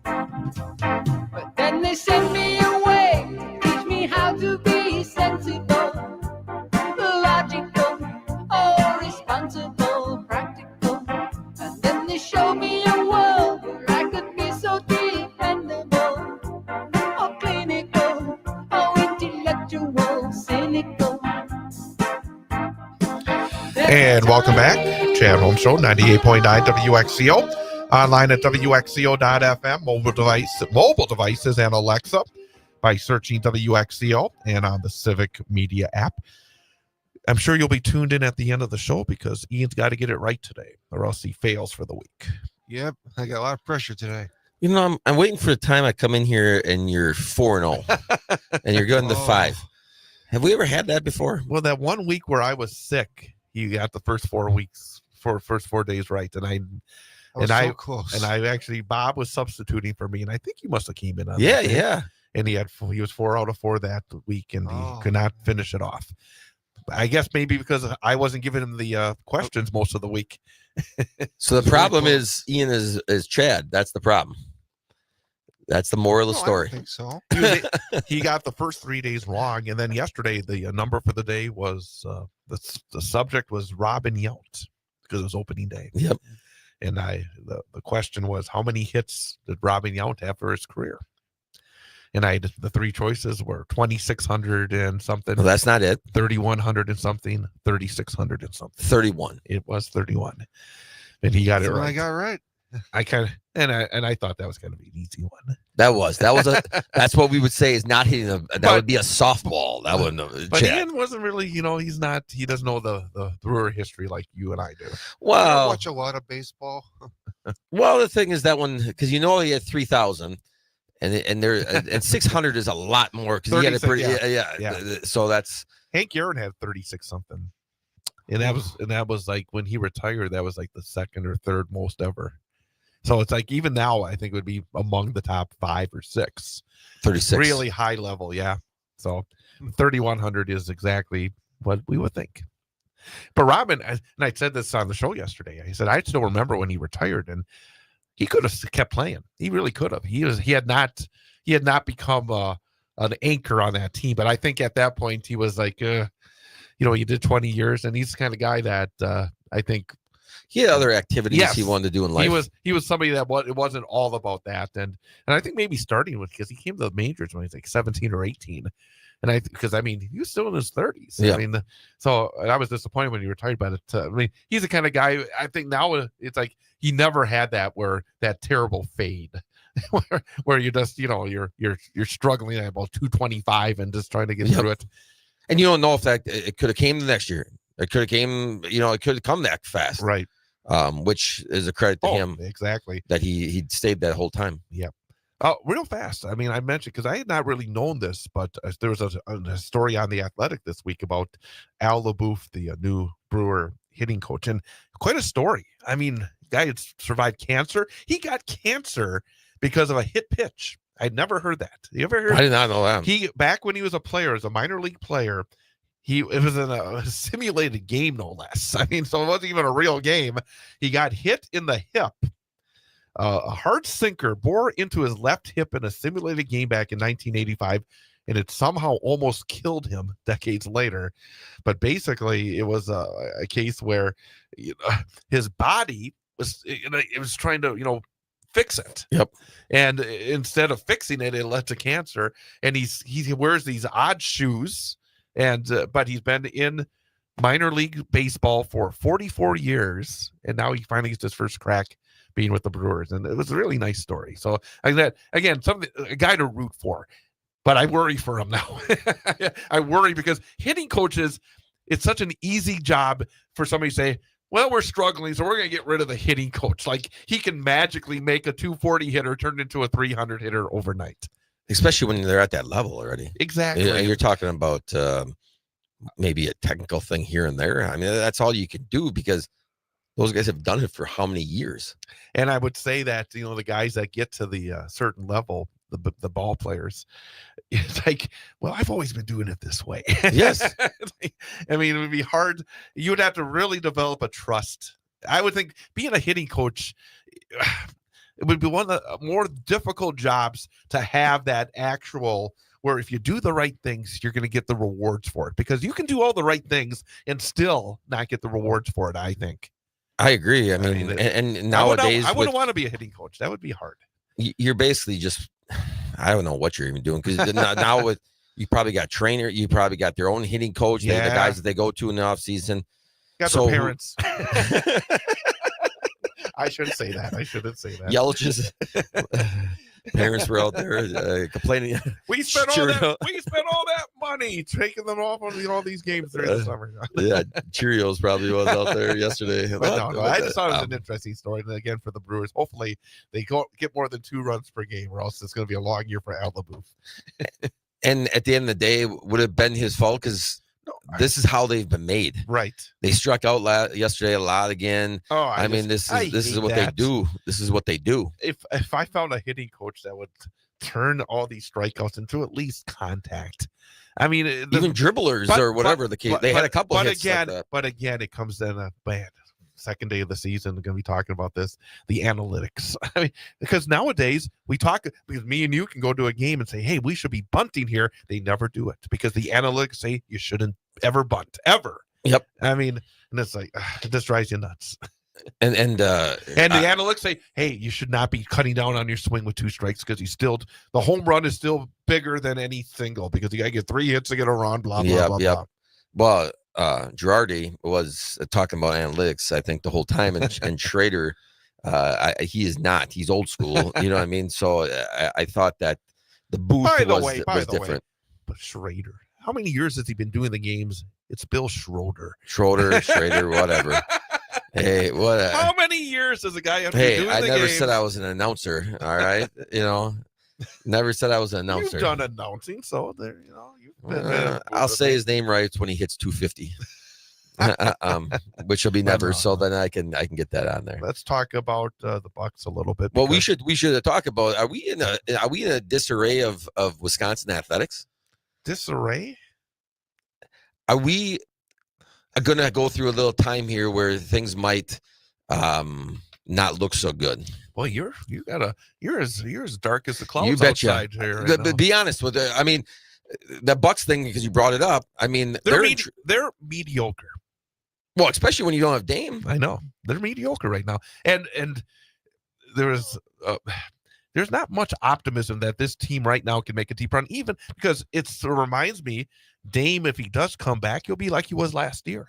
But then they send me away to teach me how to be sensible, logical, oh, responsible, practical. And then they show me a world where I could be so dependable, oh, clinical, oh, intellectual, cynical. And welcome back. Chad Holmes Show, 98.9 WXCO. Online at WXCO.FM, mobile devices, and Alexa by searching WXCO and on the Civic Media app. I'm sure you'll be tuned in at the end of the show because Ian's got to get it right today or else he fails for the week. Yep, I got a lot of pressure today. You know, I'm waiting for the time I come in here and you're 4-0 and you're going to 5. Have we ever had that before? Well, that 1 week where I was sick, you got the first 4 days right, and I so close. And I actually, Bob was substituting for me, and I think he must have came in on Yeah, that day. yeah. And he was 4 out of 4 that week, and he could not finish it off. I guess maybe because I wasn't giving him the questions most of the week. So the problem is Ian is Chad. That's the problem. That's the moral of the story. I don't think so. He got the first 3 days wrong, and then yesterday the number for the day was the subject was Robin Yount because it was opening day. Yep. And the question was, how many hits did Robin Yount have for his career? And the 3 choices were 2,600 and something. Well, that's not it. 3,100 and something, 3,600 and something. 31. It was 31, and he got it right. I got right. I kind of and I thought that was kind of an easy one. That's what we would say is not hitting would be a softball. That wouldn't. But Ian wasn't really, he doesn't know the Brewer history like you and I do. I watch a lot of baseball. Well, the thing is that one because he had 3,000, and 600 is a lot more because he had a pretty yeah. So that's Hank Aaron had 36 something, and that was like when he retired. That was like the second or third most ever. So it's like even now, I think it would be among the top 5 or 6. 36. Really high level, yeah. So 3,100 is exactly what we would think. But Robin, and I said this on the show yesterday, I said, I still remember when he retired, and he could have kept playing. He really could have. He had not become an anchor on that team. But I think at that point, he was like, he did 20 years, and he's the kind of guy that I think, he had other activities he wanted to do in life. He was somebody that it wasn't all about that, and I think maybe starting with because he came to the majors when he was like 17 or 18, and he was still in his 30s. Yeah. So I was disappointed when he retired. But he's the kind of guy I think now it's like he never had that terrible fade where you just you're struggling at about 225 and just trying to get through it. And you don't know if that it could have came the next year. It could have came. It could have come that fast. Right. Which is a credit to him. Exactly. That he stayed that whole time. Yeah. Real fast. I mean, I mentioned because I had not really known this, but there was a story on The Athletic this week about Al LaBouffe, the new Brewer hitting coach, and quite a story. I mean, guy had survived cancer. He got cancer because of a hit pitch. I'd never heard that. You ever heard? I did not know that. Back when he was a player, as a minor league player, it was in a simulated game, no less. I mean, so it wasn't even a real game. He got hit in the hip. A hard sinker bore into his left hip in a simulated game back in 1985, and it somehow almost killed him decades later. But basically, it was a case where his body was trying to fix it. Yep. And instead of fixing it, it led to cancer. And he wears these odd shoes. But he's been in minor league baseball for 44 years, and now he finally gets his first crack being with the Brewers, and it was a really nice story. So a guy to root for, but I worry for him now. I worry because hitting coaches, it's such an easy job for somebody to say, well, we're struggling, so we're going to get rid of the hitting coach. Like he can magically make a 240 hitter turn into a 300 hitter overnight. Especially when they're at that level already. Exactly. You're talking about maybe a technical thing here and there. I mean, that's all you can do because those guys have done it for how many years? And I would say that, the guys that get to the certain level, the ball players, it's like, well, I've always been doing it this way. Yes. I mean, it would be hard. You would have to really develop a trust I would think being a hitting coach, it would be one of the more difficult jobs to have that actual where if you do the right things, you're going to get the rewards for it, because you can do all the right things and still not get the rewards for it, I think. I agree. I mean, and nowadays I wouldn't want to be a hitting coach. That would be hard. You're basically just, I don't know what you're even doing, because now with you probably got trainer, you probably got their own hitting coach, the guys that they go to in the off season. Got their parents. I shouldn't say that. Yelich parents were out there complaining. We spent all that money taking them off on all these games during the summer. Yeah, Cheerios probably was out there yesterday. No, I just thought it was an interesting story. And again, for the Brewers, hopefully they get more than 2 runs per game, or else it's going to be a long year for Al LaBouffe. And at the end of the day, would it have been his fault? Because this is how they've been made. Right. They struck out yesterday a lot again. Oh, I mean, this is what they do. This is what they do. If I found a hitting coach that would turn all these strikeouts into at least contact, I mean, even dribblers or whatever the case. They had a couple. But hits again, like that. but again, it comes in a bad second day of the season. We're going to be talking about this, the analytics. I mean, because nowadays because me and you can go to a game and say, hey, we should be bunting here. They never do it because the analytics say you shouldn't ever bunt, ever. Yep. I mean, and it's like, it just drives you nuts. And the analytics say, hey, you should not be cutting down on your swing with 2 strikes, because the home run is still bigger than any single, because you got to get 3 hits to get a run, blah, blah, blah, blah. Well, Girardi was talking about analytics, I think, the whole time, and Schrader, he is not. He's old school, you know what I mean? So I thought that the booth was different. But Schrader, how many years has he been doing the games? It's Bill Schroeder, Schrader, whatever. Hey, what? How many years does a guy have to be doing I the never games? said I was an announcer. All right, never said I was an announcer. You've done announcing, so there, you've been. I'll say his name right when he hits 250, which will be never. So then I can get that on there. Let's talk about the Bucks a little bit. Well, we should talk about. Are we in a disarray of Wisconsin athletics? Disarray? Are we going to go through a little time here where things might not look so good? Well, you're as dark as the clouds. You betcha. Outside here. Right but be honest with it. I mean, the Bucks thing, because you brought it up. I mean, they're mediocre. Well, especially when you don't have Dame. I know they're mediocre right now, and there's not much optimism that this team right now can make a deep run, even because it reminds me, Dame, if he does come back, he'll be like he was last year.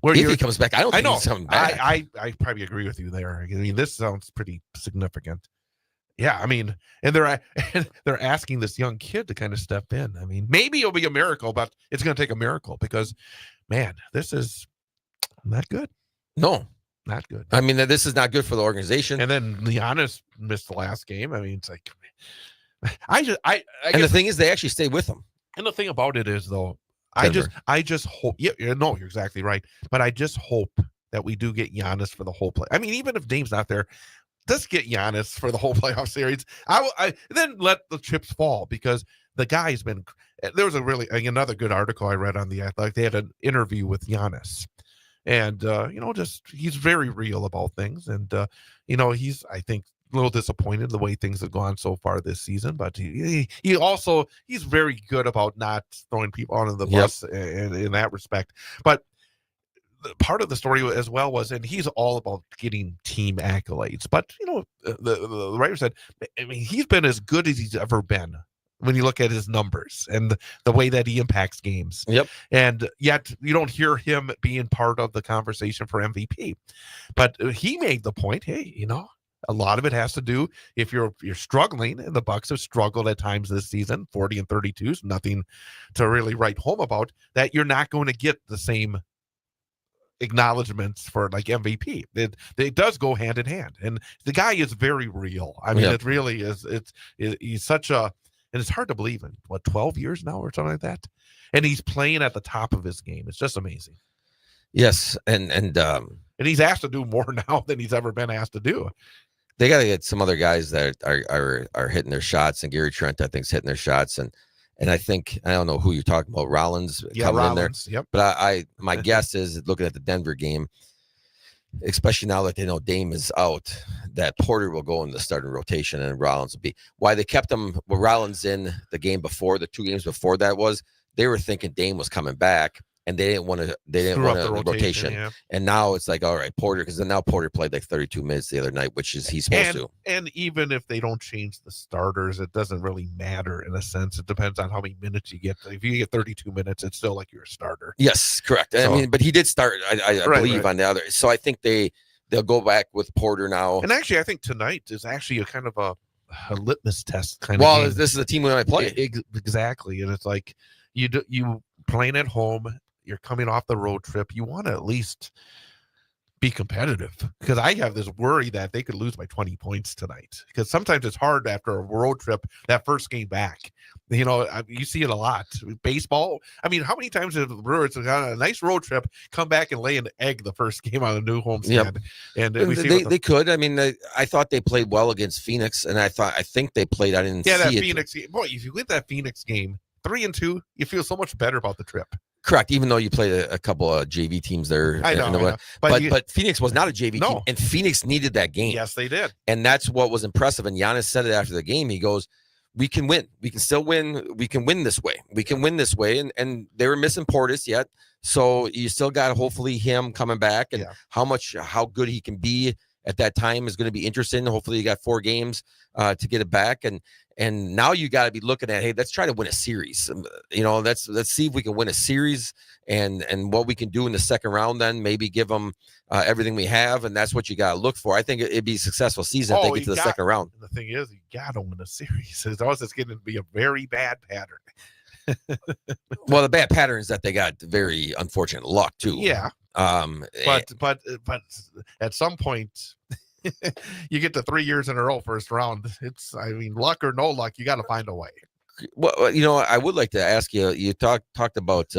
If he comes back, I don't think he's coming back. I probably agree with you there. I mean, this sounds pretty significant. Yeah, I mean, and they're asking this young kid to kind of step in. I mean, maybe it'll be a miracle, but it's going to take a miracle because, man, this is not good. No. Not good. I mean, this is not good for the organization. And then Giannis missed the last game. I mean, it's like, and the thing is, they actually stay with him. And the thing about it is, though, Denver. I just hope. Yeah, no, you're exactly right. But I just hope that we do get Giannis for the whole play. I mean, even if Dame's not there, let's get Giannis for the whole playoff series. I then let the chips fall, because the guy's been. There was another good article I read on the Athletic. They had an interview with Giannis. And, he's very real about things. And, he's, I think, a little disappointed the way things have gone so far this season. But he's very good about not throwing people under the bus in that respect. But part of the story as well was, and he's all about getting team accolades. But, the writer said, I mean, he's been as good as he's ever been when you look at his numbers and the way that he impacts games. Yep. And yet you don't hear him being part of the conversation for MVP. But he made the point, hey, a lot of it has to do, if you're struggling, and the Bucks have struggled at times this season, 40 and 32 is nothing to really write home about, that you're not going to get the same acknowledgments for like MVP. It does go hand in hand. And the guy is very real. I mean, It really is. He's such a, and it's hard to believe, in 12 years now or something like that. And he's playing at the top of his game. It's just amazing. Yes. And he's asked to do more now than he's ever been asked to do. They got to get some other guys that are hitting their shots. And Gary Trent, I think, is hitting their shots. And I think, I don't know who you're talking about, Rollins coming in there. Yep. But my guess is, looking at the Denver game, especially now that they know Dame is out, that Porter will go in the starting rotation and Rollins will be. Why they kept him with Rollins in the game before, the 2 games before that was they were thinking Dame was coming back and they didn't want to the rotation. Yeah. And now it's like, all right, Porter, because now Porter played like 32 minutes the other night, which is he's supposed to. And even if they don't change the starters, it doesn't really matter in a sense. It depends on how many minutes you get. If you get 32 minutes, it's still like you're a starter. Yes, correct. So, I mean, but he did start, I believe, on the other. So I think they'll go back with Porter now. And actually, I think tonight is actually a kind of a litmus test kind of game. Well, this is the team we might play. Exactly. And it's like you playing at home, you're coming off the road trip, you want to at least be competitive, because I have this worry that they could lose by 20 points tonight, because sometimes it's hard after a road trip, that first game back. You see it a lot. Baseball, I mean, how many times have the Brewers got a nice road trip, come back and lay an egg the first game on a new homestand? Yep. And they could. I mean, I thought they played well against Phoenix, and I think they played. I didn't see that it. Phoenix game. Boy, if you win that Phoenix game 3-2, you feel so much better about the trip. Correct, even though you played a couple of JV teams there. I know. But Phoenix was not a JV team, and Phoenix needed that game. Yes, they did. And that's what was impressive. And Giannis said it after the game. He goes, we can win. We can still win. We can win this way. We can win this way. And they were missing Portis yet. So you still got hopefully him coming back, and how good he can be at that time is going to be interesting. Hopefully you got 4 games to get it back. And now you got to be looking at, hey, let's try to win a series. Let's see if we can win a series and what we can do in the second round. Then maybe give them everything we have, and that's what you got to look for. I think it'd be a successful season if they get to the second round. The thing is, you got to win a series. It's going to be a very bad pattern. Well, the bad pattern is that they got very unfortunate luck too. Yeah. But at some point. You get to 3 years in a row first round. Luck or no luck, you got to find a way. Well, I would like to ask you. You talked about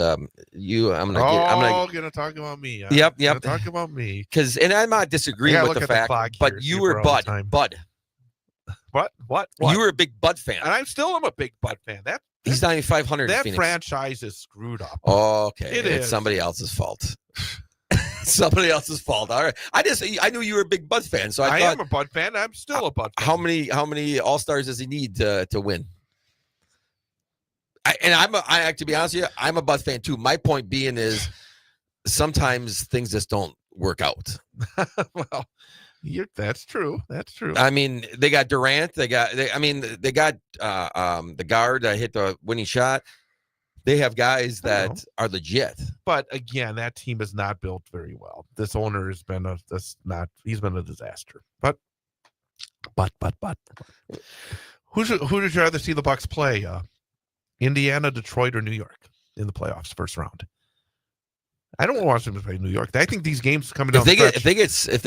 you. I'm gonna talk about me. Yep. Talk about me. And I'm not disagreeing with the fact, but you were Bud. What? You were a big Bud fan, and I still am a big Bud fan. He's 9,500. That franchise is screwed up. Okay, it's somebody else's fault. Somebody else's fault. All right. I knew you were a big Bud fan, so I am a Bud fan. I'm still a Bud fan. How many All-Stars does he need to win? To be honest with you, I'm a Bud fan too. My point being is sometimes things just don't work out. Well, that's true. That's true. I mean, they got Durant. They got the guard that hit the winning shot. They have guys that are legit. But again, that team is not built very well. This owner has been he's been a disaster. But who did you rather see the Bucks play? Indiana, Detroit, or New York in the playoffs first round? I don't want them to play New York. I think these games coming down. If they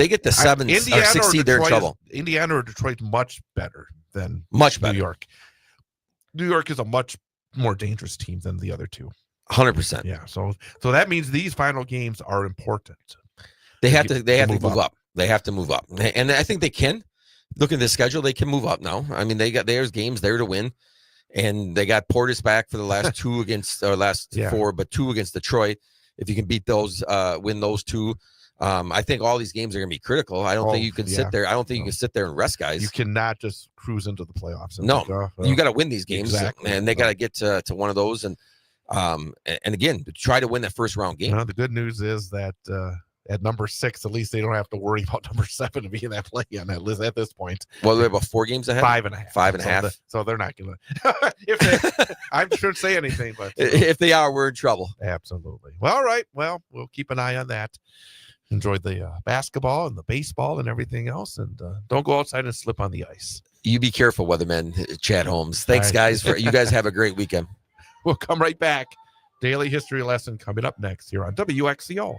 get the 7 or 6 seed, they're in trouble. Indiana or Detroit much better than New York. New York is a much more dangerous team than the other two. 100%. Yeah. So that means these final games are important. They have to move up. They have to move up. And I think they can. Look at the schedule, they can move up now. I mean, there's games there to win. And they got Portis back for the last 4, but 2 against Detroit. If you can beat those, win those 2. I think all these games are going to be critical. I don't think you can sit there. I don't think you can sit there and rest guys. You cannot just cruise into the playoffs. You got to win these games, and they got to get to one of those. And again, try to win that first round game. The good news is that at number 6, at least they don't have to worry about number 7 to be in that play-in at this point. Well, they're about 4 games ahead. 5.5. 5.5. So they're not going to. I shouldn't say anything, but if they are, we're in trouble. Absolutely. Well, all right. Well, we'll keep an eye on that. Enjoy the basketball and the baseball and everything else, and don't go outside and slip on the ice. You be careful, weatherman. Chad Holmes. Thanks, guys. You guys have a great weekend. We'll come right back. Daily history lesson coming up next here on WXCO.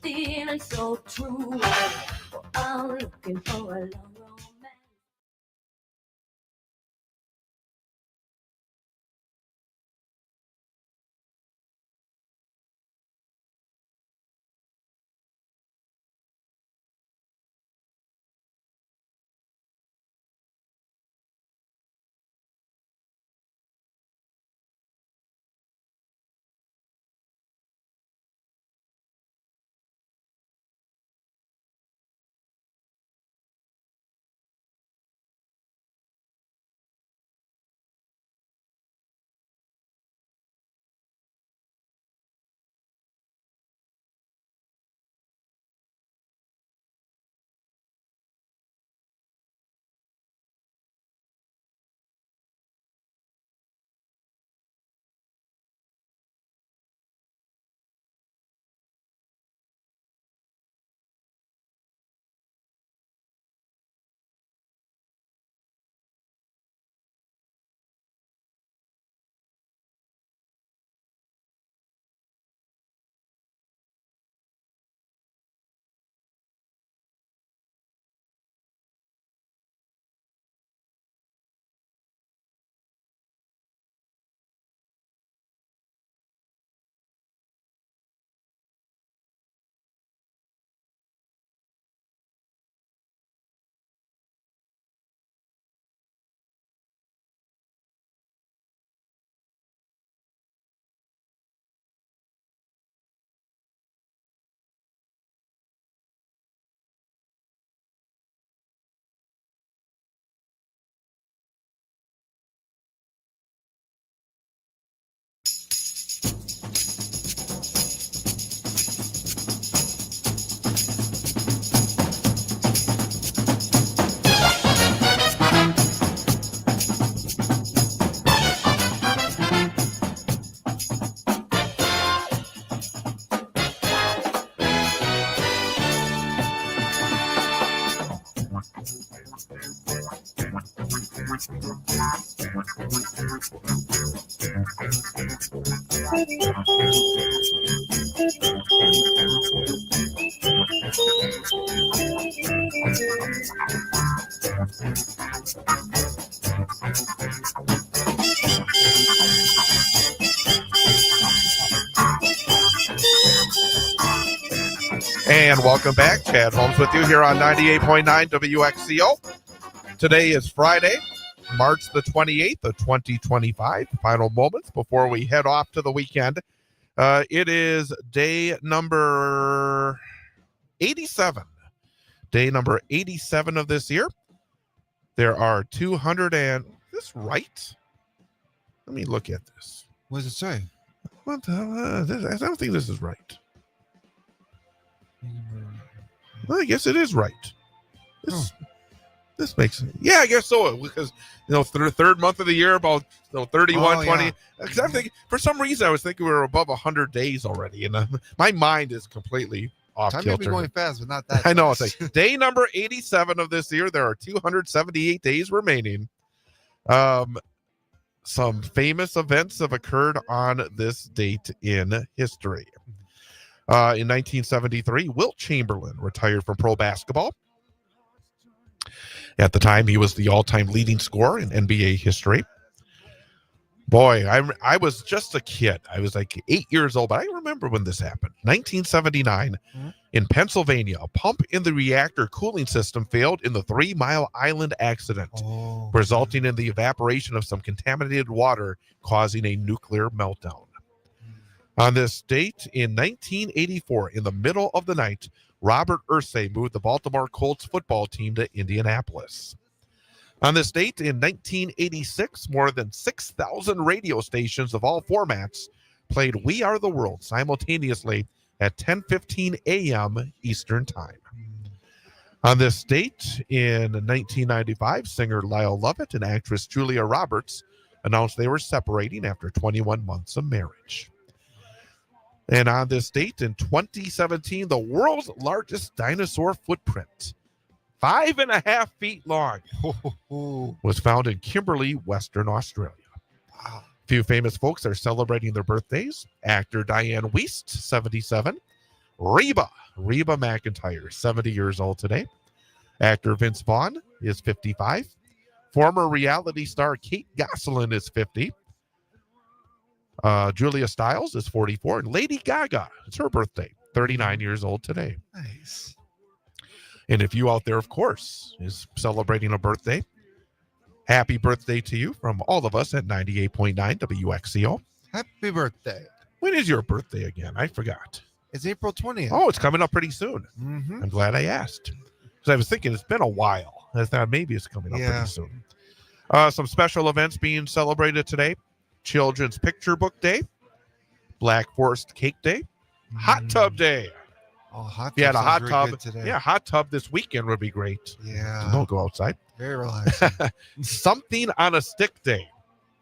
Feeling so true. I'm looking for a long And welcome back. Chad Holmes with you here on 98.9 WXCO. Today is Friday, March the 28th of 2025. Final moments before we head off to the weekend. It is day number 87. Day number 87 of this year. There are 200 and... Is this right? Let me look at this. What does it say? What the hell? I don't think this is right. Well, I guess it is right. This makes sense. Yeah, I guess so. Because, third month of the year, about 31, 20. Because I'm thinking, for some reason, I was thinking we were above 100 days already. And my mind is completely off Time kilter. may be going fast, but not that I know. fast. It's like day number 87 of this year. There are 278 days remaining. Some famous events have occurred on this date in history. In 1973, Wilt Chamberlain retired from pro basketball. At the time, he was the all-time leading scorer in NBA history. Boy, I was just a kid. I was like 8 years old, but I remember when this happened. 1979, in Pennsylvania, a pump in the reactor cooling system failed in the 3 Mile Island accident, resulting in the evaporation of some contaminated water, causing a nuclear meltdown. On this date in 1984, in the middle of the night, Robert Irsay moved the Baltimore Colts football team to Indianapolis. On this date in 1986, more than 6,000 radio stations of all formats played We Are the World simultaneously at 10:15 a.m. Eastern Time. On this date in 1995, singer Lyle Lovett and actress Julia Roberts announced they were separating after 21 months of marriage. And on this date in 2017, the world's largest dinosaur footprint, 5.5 feet long, was found in Kimberley, Western Australia. Wow. Few famous folks are celebrating their birthdays. Actor Diane Wiest, 77. Reba McEntire, 70 years old today. Actor Vince Vaughn is 55. Former reality star Kate Gosselin is 50. Julia Stiles is 44, and Lady Gaga, it's her birthday, 39 years old today. Nice. And if you out there, of course, is celebrating a birthday, happy birthday to you from all of us at 98.9 WXCO. Happy birthday. When is your birthday again? I forgot. It's April 20th. Oh, it's coming up pretty soon. Mm-hmm. I'm glad I asked. Because I was thinking it's been a while. I thought maybe it's coming up pretty soon. Some special events being celebrated today. Children's Picture Book Day, Black Forest Cake Day, Hot Tub Day. Oh, hot tub. If you had a hot tub today. Yeah, hot tub this weekend would be great. Yeah. Don't go outside. Very relaxing. Something on a stick day.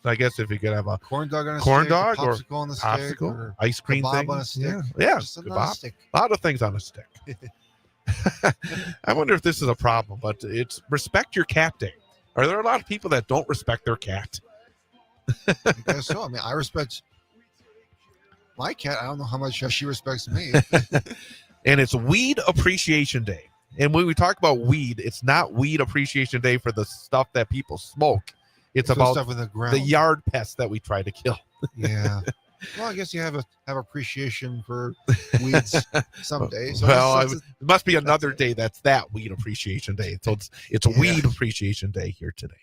So I guess if you could have a corn dog on a corn stick, dog a popsicle on the stick, popsicle, or ice cream kebab thing on a stick. Yeah, Just on a kebab. stick. A lot of things on a stick. I wonder if this is a problem, but it's Respect Your Cat Day. Are there a lot of people that don't respect their cat? I guess so. I mean, I respect my cat. I don't know how much she respects me. And it's Weed Appreciation Day. And when we talk about weed, it's not Weed Appreciation Day for the stuff that people smoke. It's about stuff in the ground. the yard pests that we try to kill. Yeah. Well, I guess you have appreciation for weeds someday. So it must be another day that's that Weed Appreciation Day. So it's Weed Appreciation Day here today.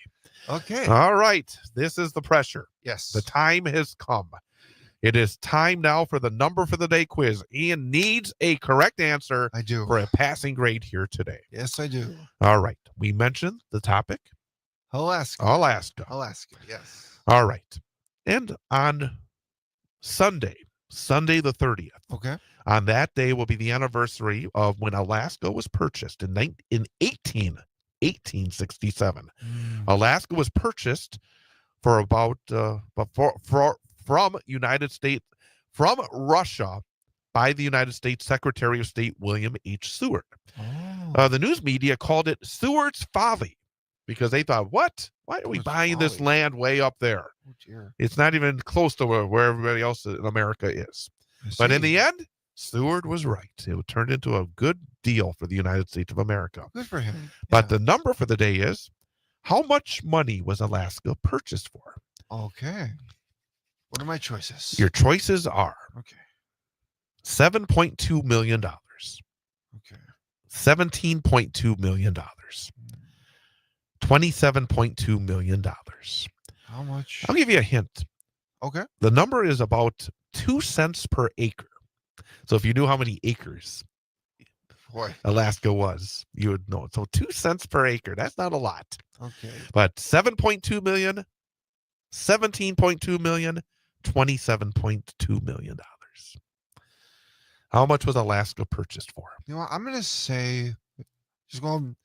Okay. All right. This is the pressure. Yes. The time has come. It is time now for the number for the day quiz. Ian needs a correct answer. I do. For a passing grade here today. Yes, I do. All right. We mentioned the topic. Alaska, yes. All right. And on Sunday the 30th. Okay. On that day will be the anniversary of when Alaska was purchased in 1867. Alaska was purchased for about from Russia by the United States Secretary of State William H. Seward. The news media called it Seward's Folly because they thought, what? Why are we buying this land way up there? Oh, dear. It's not even close to where everybody else in America is. But in the end, Seward was right. It turned into a good deal for the United States of America. Good for him. But the number for the day is, how much money was Alaska purchased for? Okay. What are my choices? Your choices are Okay. $7.2 million, Okay. $17.2 million, $27.2 million. How much? I'll give you a hint. Okay. The number is about 2 cents per acre. So if you knew how many acres Boy. Alaska was, you would know. So 2 cents per acre. That's not a lot. Okay. But 7.2 million, 17.2 million, $27.2 million. How much was Alaska purchased for? You know what? I'm going to say, just going,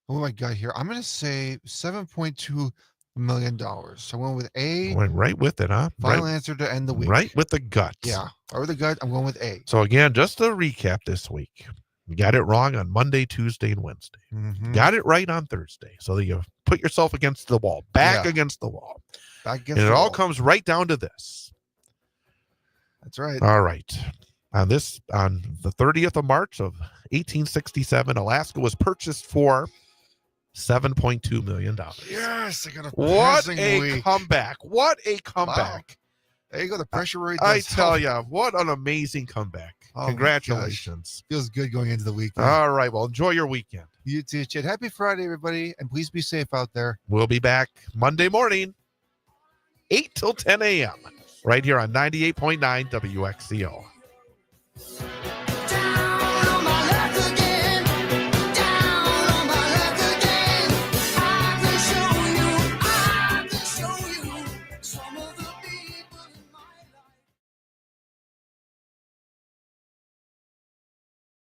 oh my God, here. I'm going to say $7.2 million. So I went with A. Went right with it, huh? Final answer to end the week. Right with the gut. Yeah. Right with the gut. I'm going with A. So again, just to recap this week, you got it wrong on Monday, Tuesday, and Wednesday. Mm-hmm. Got it right on Thursday. So you put yourself against the wall, back against the wall. Back against and the it all wall. comes right down to this. That's right. All right. On the 30th of March of 1867, Alaska was purchased for $7.2 million. Yes, I got a What passing a week. comeback. What a comeback. Wow. There you go. The pressure rate. I does tell help. you, what an amazing comeback. Oh my Congratulations. Feels good going into the weekend. All right. Well, enjoy your weekend. You too, Chad. Happy Friday, everybody. And please be safe out there. We'll be back Monday morning, 8 till 10 a.m. right here on 98.9 WXCO.